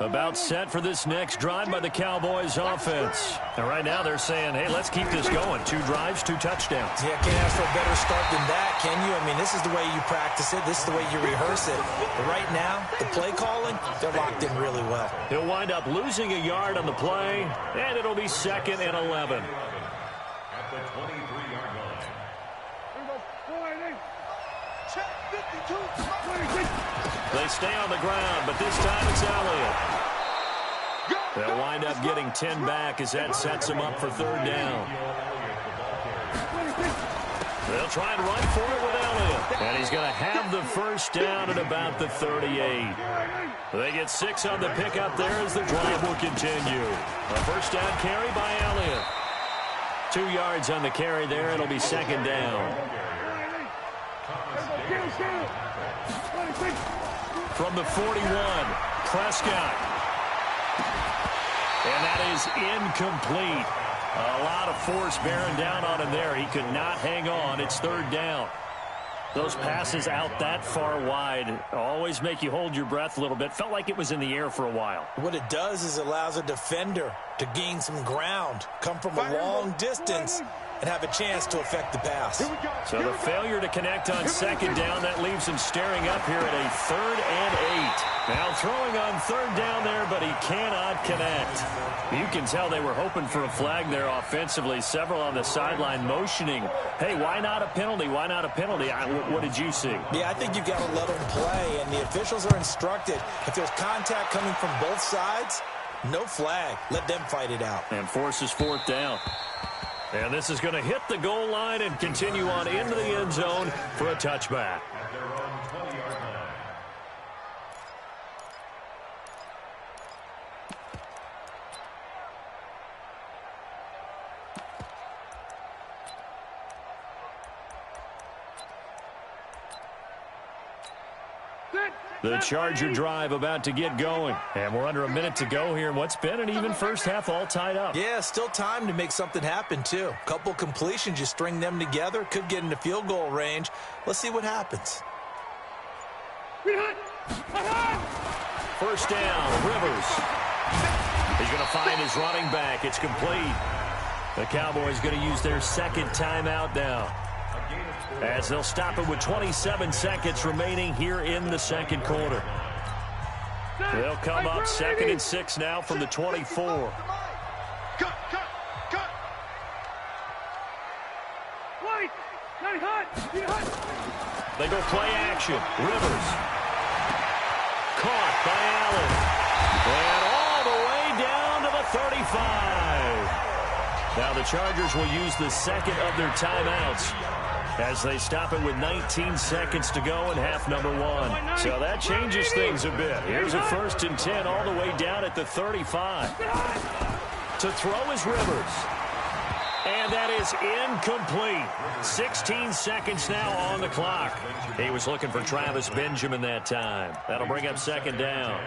About set for this next drive by the Cowboys offense. And right now they're saying, hey, let's keep this going. 2 drives, 2 touchdowns. Yeah, can't ask for a better start than that, can you? I mean, this is the way you practice it. This is the way you rehearse it. But right now, the play calling, they're locked in really well. He'll wind up losing a yard on the play, and it'll be 2nd and 11. At the 23-yard line. Check 52. They stay on the ground, but this time it's Elliott. They'll wind up getting 10 back as that sets them up for 3rd down. They'll try and run for it with Elliott. And he's going to have the first down at about the 38. They get 6 on the pickup there as the drive will continue. A first down carry by Elliott. 2 yards on the carry there. It'll be 2nd down. From the 41, Prescott. And that is incomplete. A lot of force bearing down on him there. He could not hang on. It's 3rd down. Those passes out that far wide always make you hold your breath a little bit. Felt like it was in the air for a while. What it does is allows a defender to gain some ground, come from a long distance, and have a chance to affect the pass. So the failure to connect on second down, that leaves him staring up here at a 3rd and 8. Now throwing on 3rd down there, but he cannot connect. You can tell they were hoping for a flag there offensively. Several on the sideline motioning, hey, why not a penalty? Why not a penalty? What did you see? Yeah, I think you've got to let them play, and the officials are instructed. If there's contact coming from both sides, no flag. Let them fight it out. And forces 4th down. And this is going to hit the goal line and continue on into the end zone for a touchback. At their own 20-yard line. The Charger drive about to get going. And we're under a minute to go here in what's been an even first half, all tied up. Yeah, still time to make something happen, too. Couple completions, you string them together, could get into field goal range. Let's see what happens. First down, Rivers. He's going to find his running back. It's complete. The Cowboys going to use their second timeout now, as they'll stop it with 27 seconds remaining here in the second quarter. They'll come up 2nd and 6 now from the 24. They go play action. Rivers. Caught by Allen. And all the way down to the 35. Now the Chargers will use the second of their timeouts as they stop it with 19 seconds to go in half number 1. So that changes things a bit. Here's a 1st and 10 all the way down at the 35. To throw is Rivers. And that is incomplete. 16 seconds now on the clock. He was looking for Travis Benjamin that time. That'll bring up 2nd down.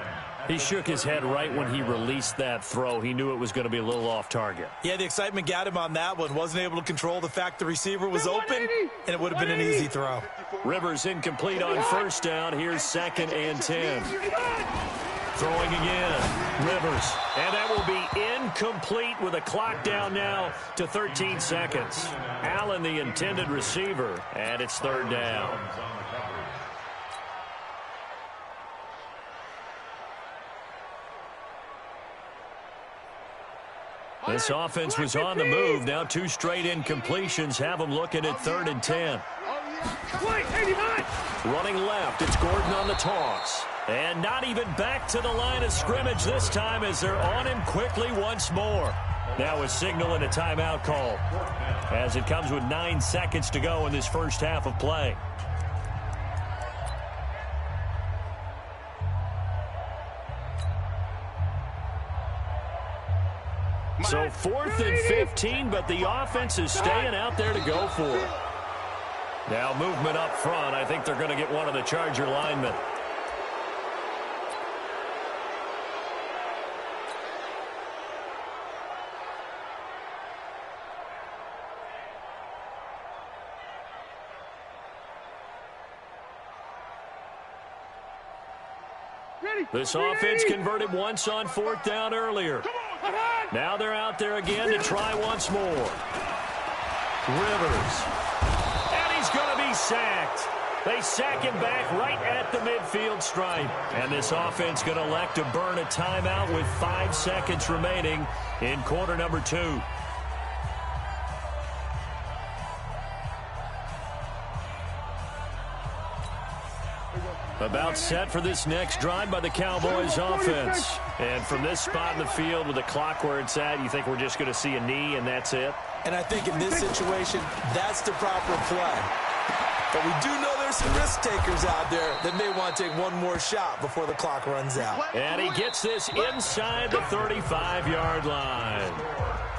He shook his head right when he released that throw. He knew it was going to be a little off target. Yeah, the excitement got him on that one. Wasn't able to control the fact the receiver was open, and it would have been an easy throw. Rivers incomplete on 1st down. Here's 2nd and 10. Throwing again. Rivers. And that will be incomplete with a clock down now to 13 seconds. Allen, the intended receiver, and it's 3rd down. This offense was on the move. Now 2 straight incompletions have them looking at 3rd and 10. Running left, it's Gordon on the toss. And not even back to the line of scrimmage this time as they're on him quickly once more. Now a signal and a timeout call as it comes with 9 seconds to go in this first half of play. So 4th and 15, but the offense is staying out there to go for it. Now movement up front. I think they're going to get one of the Charger linemen. This offense converted once on 4th down earlier. Now they're out there again to try once more. Rivers. And he's going to be sacked. They sack him back right at the midfield stripe. And this offense going to elect to burn a timeout with 5 seconds remaining in quarter number 2. About set for this next drive by the Cowboys offense. And from this spot in the field with the clock where it's at, you think we're just going to see a knee and that's it? And I think in this situation, that's the proper play. But we do know there's some risk takers out there that may want to take one more shot before the clock runs out. And he gets this inside the 35-yard line.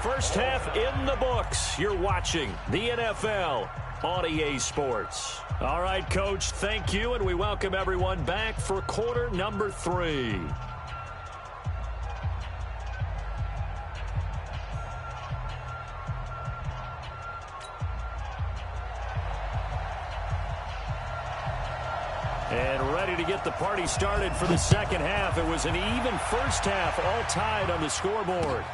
First half in the books. You're watching the NFL on EA Sports. All right, Coach, thank you, and we welcome everyone back for quarter number 3. And ready to get the party started for the second half. It was an even first half, all tied on the scoreboard.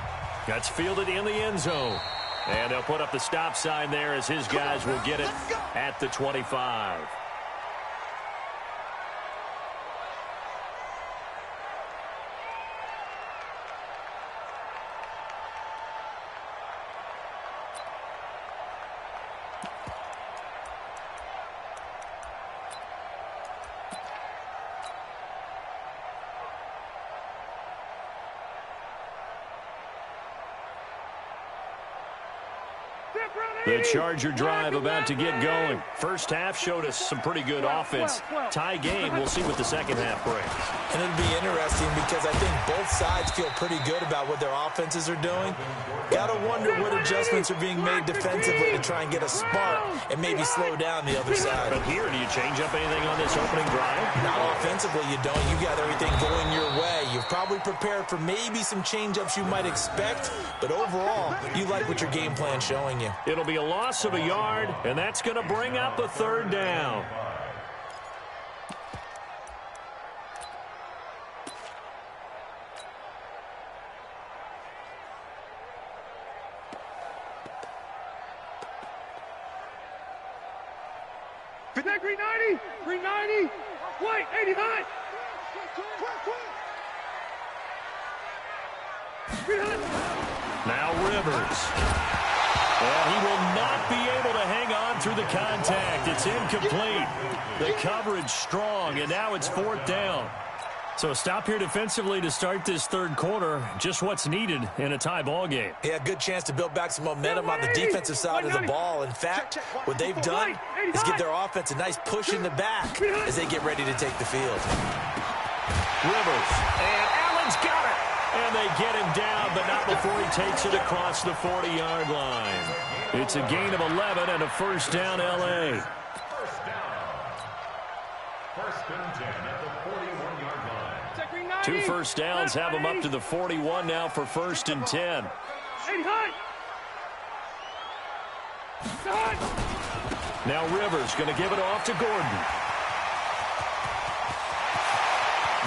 That's fielded in the end zone. And they'll put up the stop sign there as his guys will get it at the 25. The Charger drive about to get going. First half showed us some pretty good offense. Tie game. We'll see what the second half brings. And it'll be interesting because I think both sides feel pretty good about what their offenses are doing. Got to wonder what adjustments are being made defensively to try and get a spark and maybe slow down the other side. But here, do you change up anything on this opening drive? Not offensively, you don't. You got everything going your way. You've probably prepared for maybe some change-ups you might expect, but overall, you like what your game plan's showing you. It'll be a loss of a yard, and that's going to bring up a third down. Green 90, green 90, white 80 high. Now Rivers. And he will not be able to hang on through the contact. It's incomplete. The coverage strong, and now it's fourth down. So a stop here defensively to start this third quarter. Just what's needed in a tie ball game. Yeah, good chance to build back some momentum on the defensive side of the ball. In fact, what they've done is give their offense a nice push in the back as they get ready to take the field. Rivers, and Allen's got it. And they get him down, but not before he takes it across the 40-yard line. It's a gain of 11 and a first down, L.A. First down. First and 10 at the 41-yard line. 2 first downs have him up to the 41 now for first and 10. Now Rivers going to give it off to Gordon.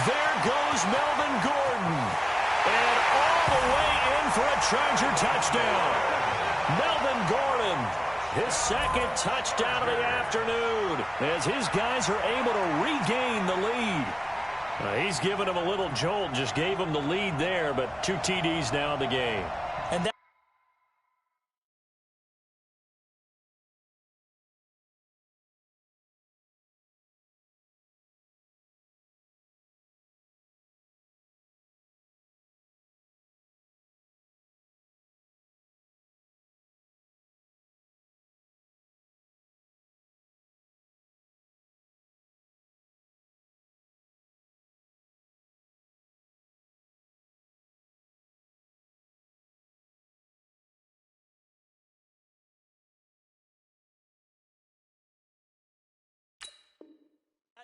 There goes Melvin Gordon. And all the way in for a Charger touchdown. Melvin Gordon, his second touchdown of the afternoon, as his guys are able to regain the lead. He's given him a little jolt, just gave him the lead there, but 2 TDs now in the game. And that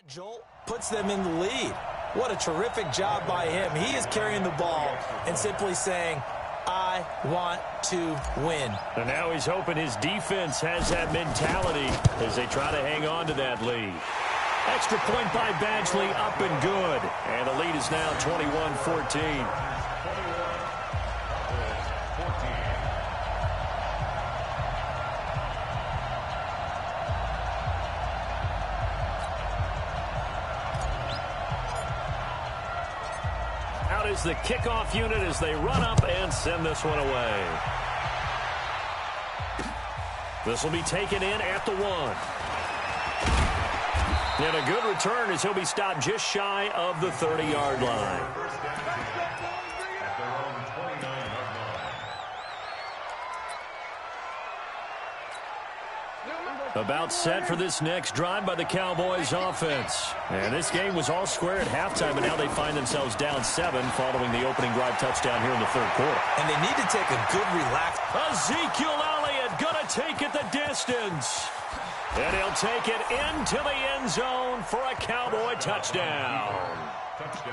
jolt puts them in the lead. What a terrific job by him. He is carrying the ball and simply saying, I want to win. And now he's hoping his defense has that mentality as they try to hang on to that lead. Extra point by Badgley, up and good. And the lead is now 21-14. Is the kickoff unit as they run up and send this one away. This will be taken in at the 1. And a good return as he'll be stopped just shy of the 30-yard line. About set for this next drive by the Cowboys offense. And this game was all square at halftime, but now they find themselves down 7 following the opening drive touchdown here in the third quarter. And they need to take a good relax. Ezekiel Elliott gonna take it the distance. And he'll take it into the end zone for a Cowboy touchdown.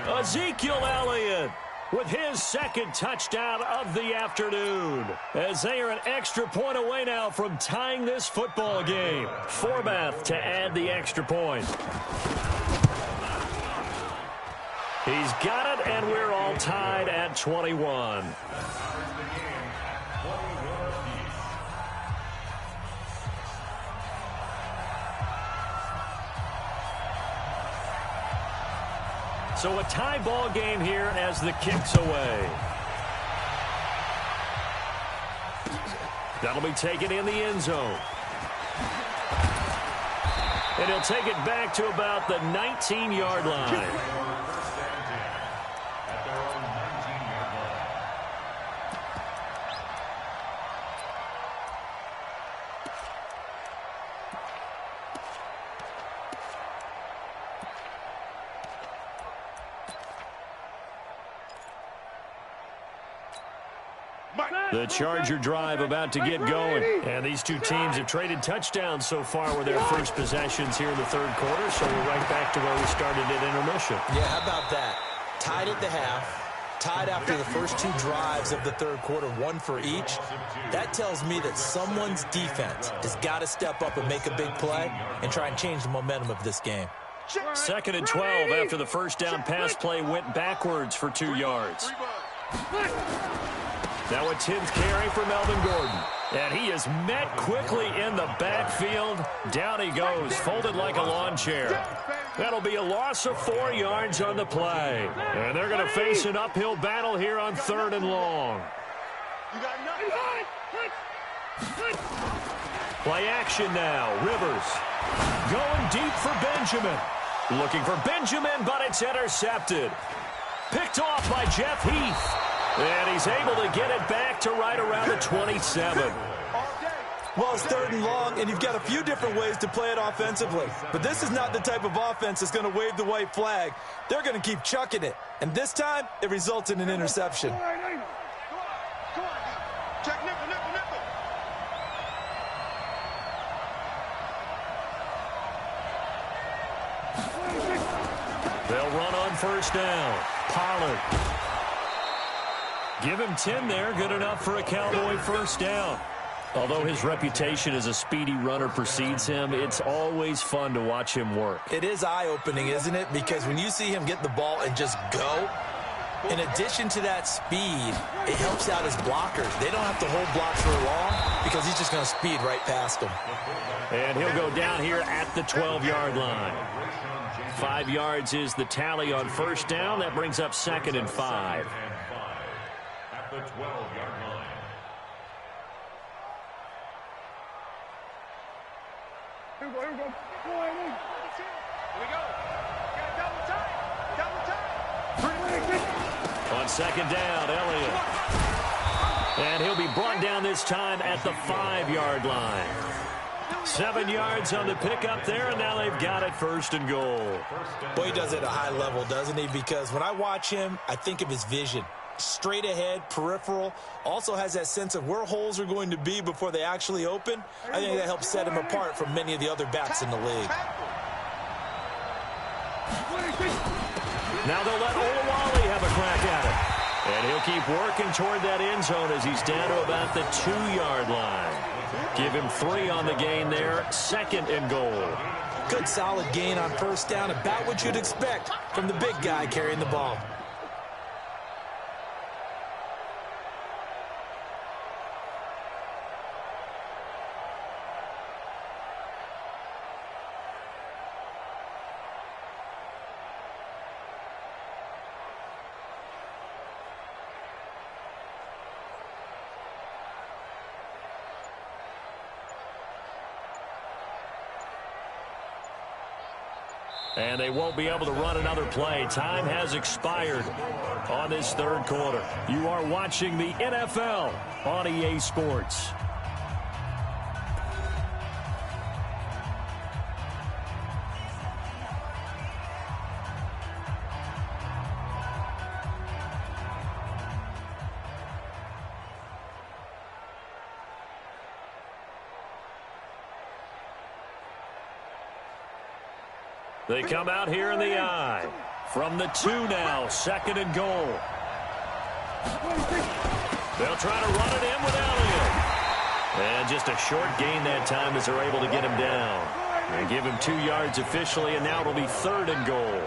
Ezekiel Elliott with his second touchdown of the afternoon, as they are an extra point away now from tying this football game. Forbath to add the extra point. He's got it, and we're all tied at 21. So a tie ball game here as the kick's away. That'll be taken in the end zone. And he'll take it back to about the 19-yard line. The Charger drive about to get going. And these two teams have traded touchdowns so far with their first possessions here in the third quarter. So we're right back to where we started at intermission. Yeah, how about that? Tied at the half, tied after the first two drives of the third quarter, one for each. That tells me that someone's defense has got to step up and make a big play and try and change the momentum of this game. 2nd and 12 after the first down pass play went backwards for 2 yards. Now a 10th carry for Melvin Gordon. And he is met quickly in the backfield. Down he goes, folded like a lawn chair. That'll be a loss of 4 yards on the play. And they're going to face an uphill battle here on 3rd and long. Play action now. Rivers going deep for Benjamin. Looking for Benjamin, but it's intercepted. Picked off by Jeff Heath. And he's able to get it back to right around the 27. Well, it's 3rd and long, and you've got a few different ways to play it offensively. But this is not the type of offense that's going to wave the white flag. They're going to keep chucking it. And this time, it results in an interception. They'll run on first down. Pollard. Give him 10 there. Good enough for a Cowboy first down. Although his reputation as a speedy runner precedes him, it's always fun to watch him work. It is eye-opening, isn't it? Because when you see him get the ball and just go, in addition to that speed, it helps out his blockers. They don't have to hold blocks for long because he's just going to speed right past them. And he'll go down here at the 12-yard line. 5 yards is the tally on first down. That brings up 2nd and 5. At the 12-yard line. Here we go. Here we go. Double time. On 2nd down, Elliott. And he'll be brought down this time at the 5-yard line. 7 yards on the pickup there, and now they've got it 1st and goal. Boy, he does it at a high level, doesn't he? Because when I watch him, I think of his vision. Straight ahead, peripheral, also has that sense of where holes are going to be before they actually open. I think that helps set him apart from many of the other backs in the league. Now they'll let Olawale have a crack at it. And he'll keep working toward that end zone as he's down to about the 2-yard line. Give him 3 on the gain there, 2nd and goal. Good solid gain on first down, about what you'd expect from the big guy carrying the ball. And they won't be able to run another play. Time has expired on this 3rd quarter. You are watching the NFL on EA Sports. They come out here in the I. From the 2 now, 2nd and goal. They'll try to run it in with Elliott. And just a short gain that time as they're able to get him down. They give him 2 yards officially, and now it'll be 3rd and goal.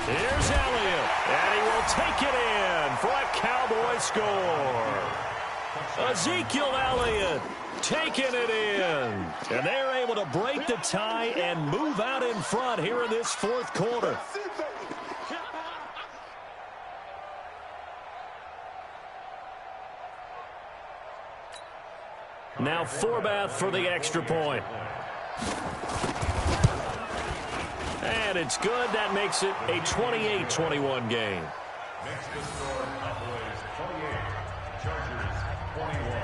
Here's Elliott, and he will take it in for a Cowboy score. Ezekiel Elliott taking it in, and they're able to break the tie and move out in front here in this fourth quarter. Now Forbath for the extra point. And it's good. That makes it a 28-21 game. Makes the score Cowboys 28, Chargers 21.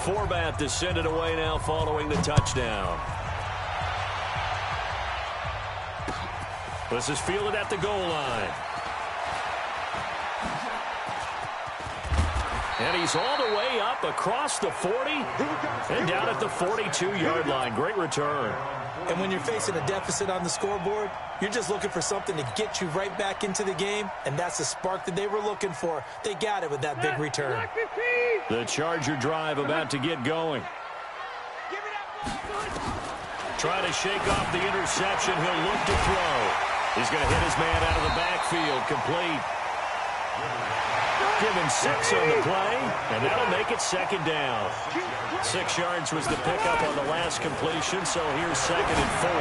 Forbath to send it away now following the touchdown. This is fielded at the goal line. And he's all the way up across the 40 and down at the 42-yard line. Great return. And when you're facing a deficit on the scoreboard, you're just looking for something to get you right back into the game, and that's the spark that they were looking for. They got it with that big return. The Charger drive about to get going. Trying to shake off the interception. He'll look to throw. He's going to hit his man out of the backfield. Complete. Given 6 on the play, and that'll make it second down. 6 yards was the pickup on the last completion, so here's 2nd and 4.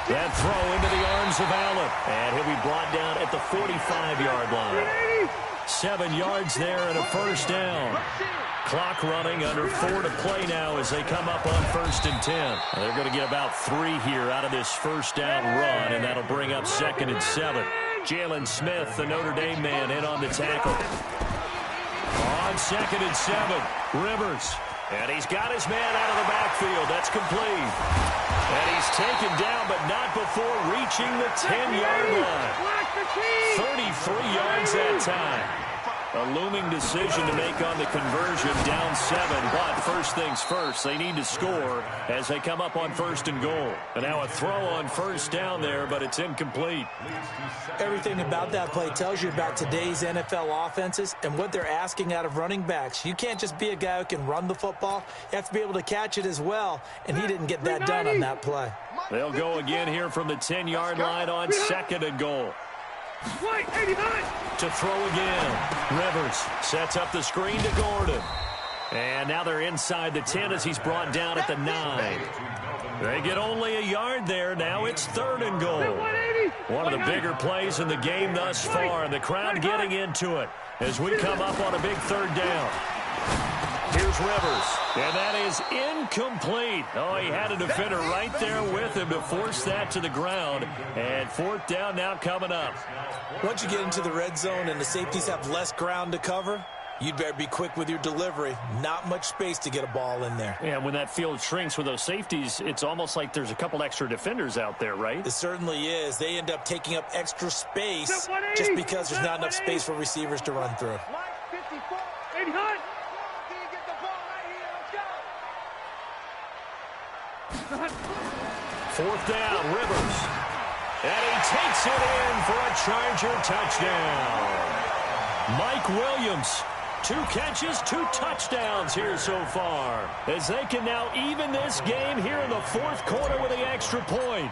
That throw into the arms of Allen, and he'll be brought down at the 45-yard line. 7 yards there and a first down. Clock running, under 4 to play now as they come up on 1st and 10. They're going to get about 3 here out of this first down run, and that'll bring up 2nd and 7. Jalen Smith, the Notre Dame man, in on the tackle. On 2nd and 7, Rivers. And he's got his man out of the backfield. That's complete. And he's taken down, but not before reaching the 10-yard line. 33 yards that time. A looming decision to make on the conversion, down 7. But first things first, they need to score as they come up on 1st and goal. And now a throw on 1st down there, but it's incomplete. Everything about that play tells you about today's NFL offenses and what they're asking out of running backs. You can't just be a guy who can run the football. You have to be able to catch it as well, and he didn't get that done on that play. They'll go again here from the 10-yard line on 2nd and goal. To throw again. Rivers sets up the screen to Gordon. And now they're inside the 10 as he's brought down at the 9. They get only a yard there. Now it's 3rd and goal. One of the bigger plays in the game thus far. And the crowd getting into it as we come up on a big 3rd down. Here's Rivers, and that is incomplete. Oh, he had a defender right there with him to force that to the ground. And 4th down now coming up. Once you get into the red zone and the safeties have less ground to cover, you'd better be quick with your delivery. Not much space to get a ball in there. Yeah, when that field shrinks with those safeties, it's almost like there's a couple extra defenders out there, right? It certainly is. They end up taking up extra space just because there's not enough space for receivers to run through. 4th down, Rivers. And he takes it in for a Charger touchdown. Mike Williams, 2 catches, 2 touchdowns here so far, as they can now even this game here in the 4th quarter with the extra point.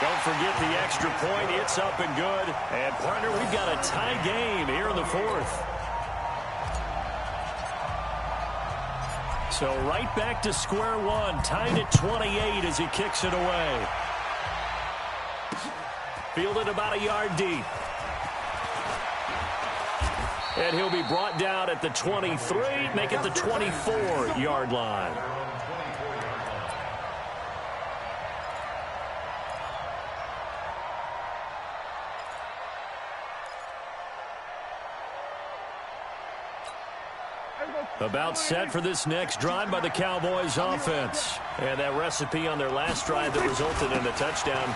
Don't forget the extra point. It's up and good. And, partner, we've got a tie game here in the 4th. So right back to square one, tied at 28 as he kicks it away. Fielded about a yard deep. And he'll be brought down at the 23, make it the 24-yard line. About set for this next drive by the Cowboys offense. And that recipe on their last drive that resulted in a touchdown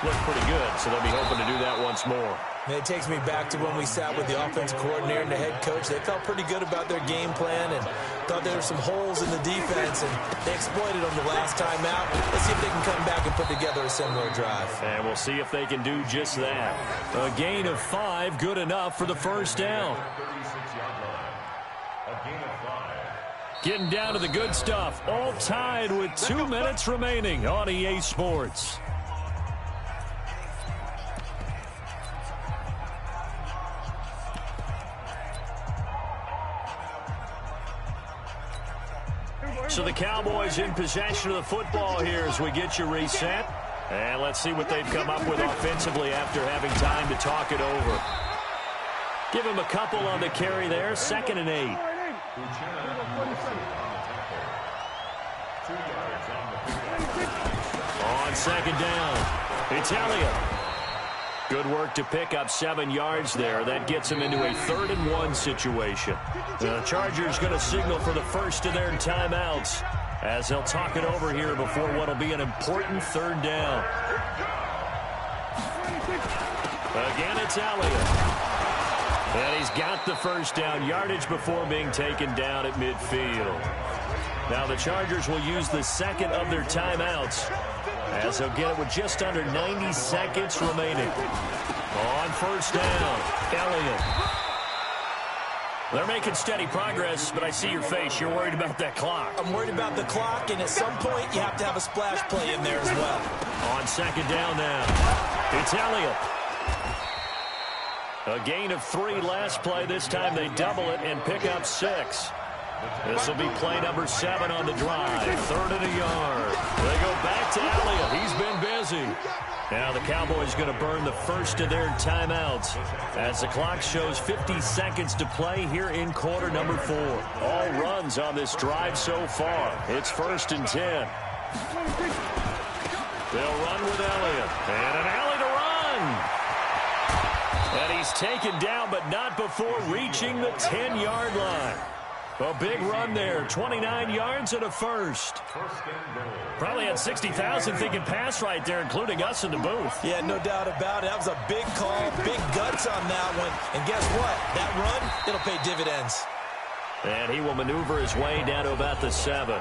looked pretty good, so they'll be hoping to do that once more. And it takes me back to when we sat with the offensive coordinator and the head coach. They felt pretty good about their game plan, and Thought there were some holes in the defense, and they exploited them the last time out. Let's see if they can come back and put together a similar drive. And we'll see if they can do just that. A gain of 5, good enough for the first down. Getting down to the good stuff. All tied with 2 minutes remaining on EA Sports. So the Cowboys in possession of the football here as we get you reset. And let's see what they've come up with offensively after having time to talk it over. Give him a couple on the carry there. 2nd and 8. On 2nd down, it's Elliott. Good work to pick up 7 yards there. That gets him into a 3rd and 1 situation. The Chargers going to signal for the first of their timeouts as they'll talk it over here before what will be an important 3rd down. Again, it's Elliott. And he's got the first down yardage before being taken down at midfield. Now the Chargers will use the 2nd of their timeouts as they'll get it with just under 90 seconds remaining. On 1st down, Elliott. They're making steady progress, but I see your face. You're worried about that clock. I'm worried about the clock, and at some point you have to have a splash play in there as well. On 2nd down now, it's Elliott. A gain of 3 last play. This time they double it and pick up 6. This will be play number 7 on the drive. 3rd and a yard. They go back to Elliott. He's been busy. Now the Cowboys going to burn the first of their timeouts as the clock shows 50 seconds to play here in quarter number 4. All runs on this drive so far. It's 1st and 10. They'll run with Elliott. And an alley to run. And he's taken down, but not before reaching the 10-yard line. A big run there, 29 yards and a first. Probably had 60,000 thinking pass right there, including us in the booth. Yeah, no doubt about it. That was a big call, big guts on that one. And guess what? That run, it'll pay dividends. And he will maneuver his way down to about the 7.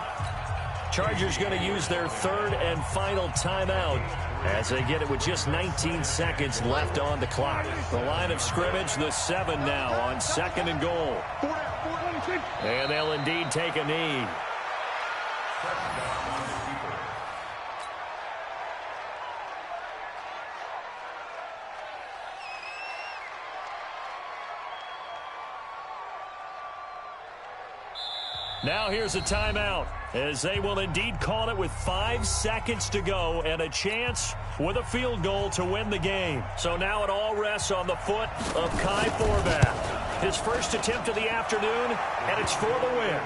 Chargers going to use their 3rd and final timeout as they get it with just 19 seconds left on the clock. The line of scrimmage, the 7 now on 2nd and goal. And they'll indeed take a knee. Now here's a timeout as they will indeed call it with 5 seconds to go and a chance with a field goal to win the game. So now it all rests on the foot of Kai Forbath. His first attempt of the afternoon, and it's for the win.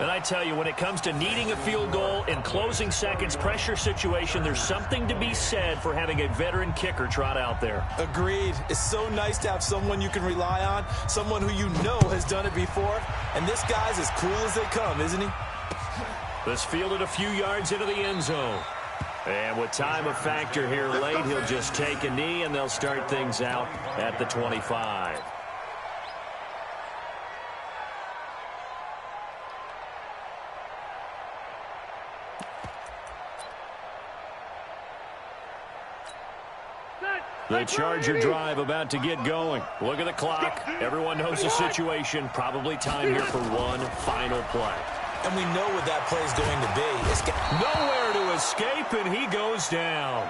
And I tell you, when it comes to needing a field goal in closing seconds, pressure situation, there's something to be said for having a veteran kicker trot out there. Agreed. It's so nice to have someone you can rely on, someone who you know has done it before. And this guy's as cool as they come, isn't he? This fielded a few yards into the end zone. And with time a factor here late, he'll just take a knee, and they'll start things out at the 25. The Charger drive about to get going. Look at the clock. Everyone knows the situation. Probably time here for one final play. And we know what that play is going to be. Nowhere to escape, and he goes down.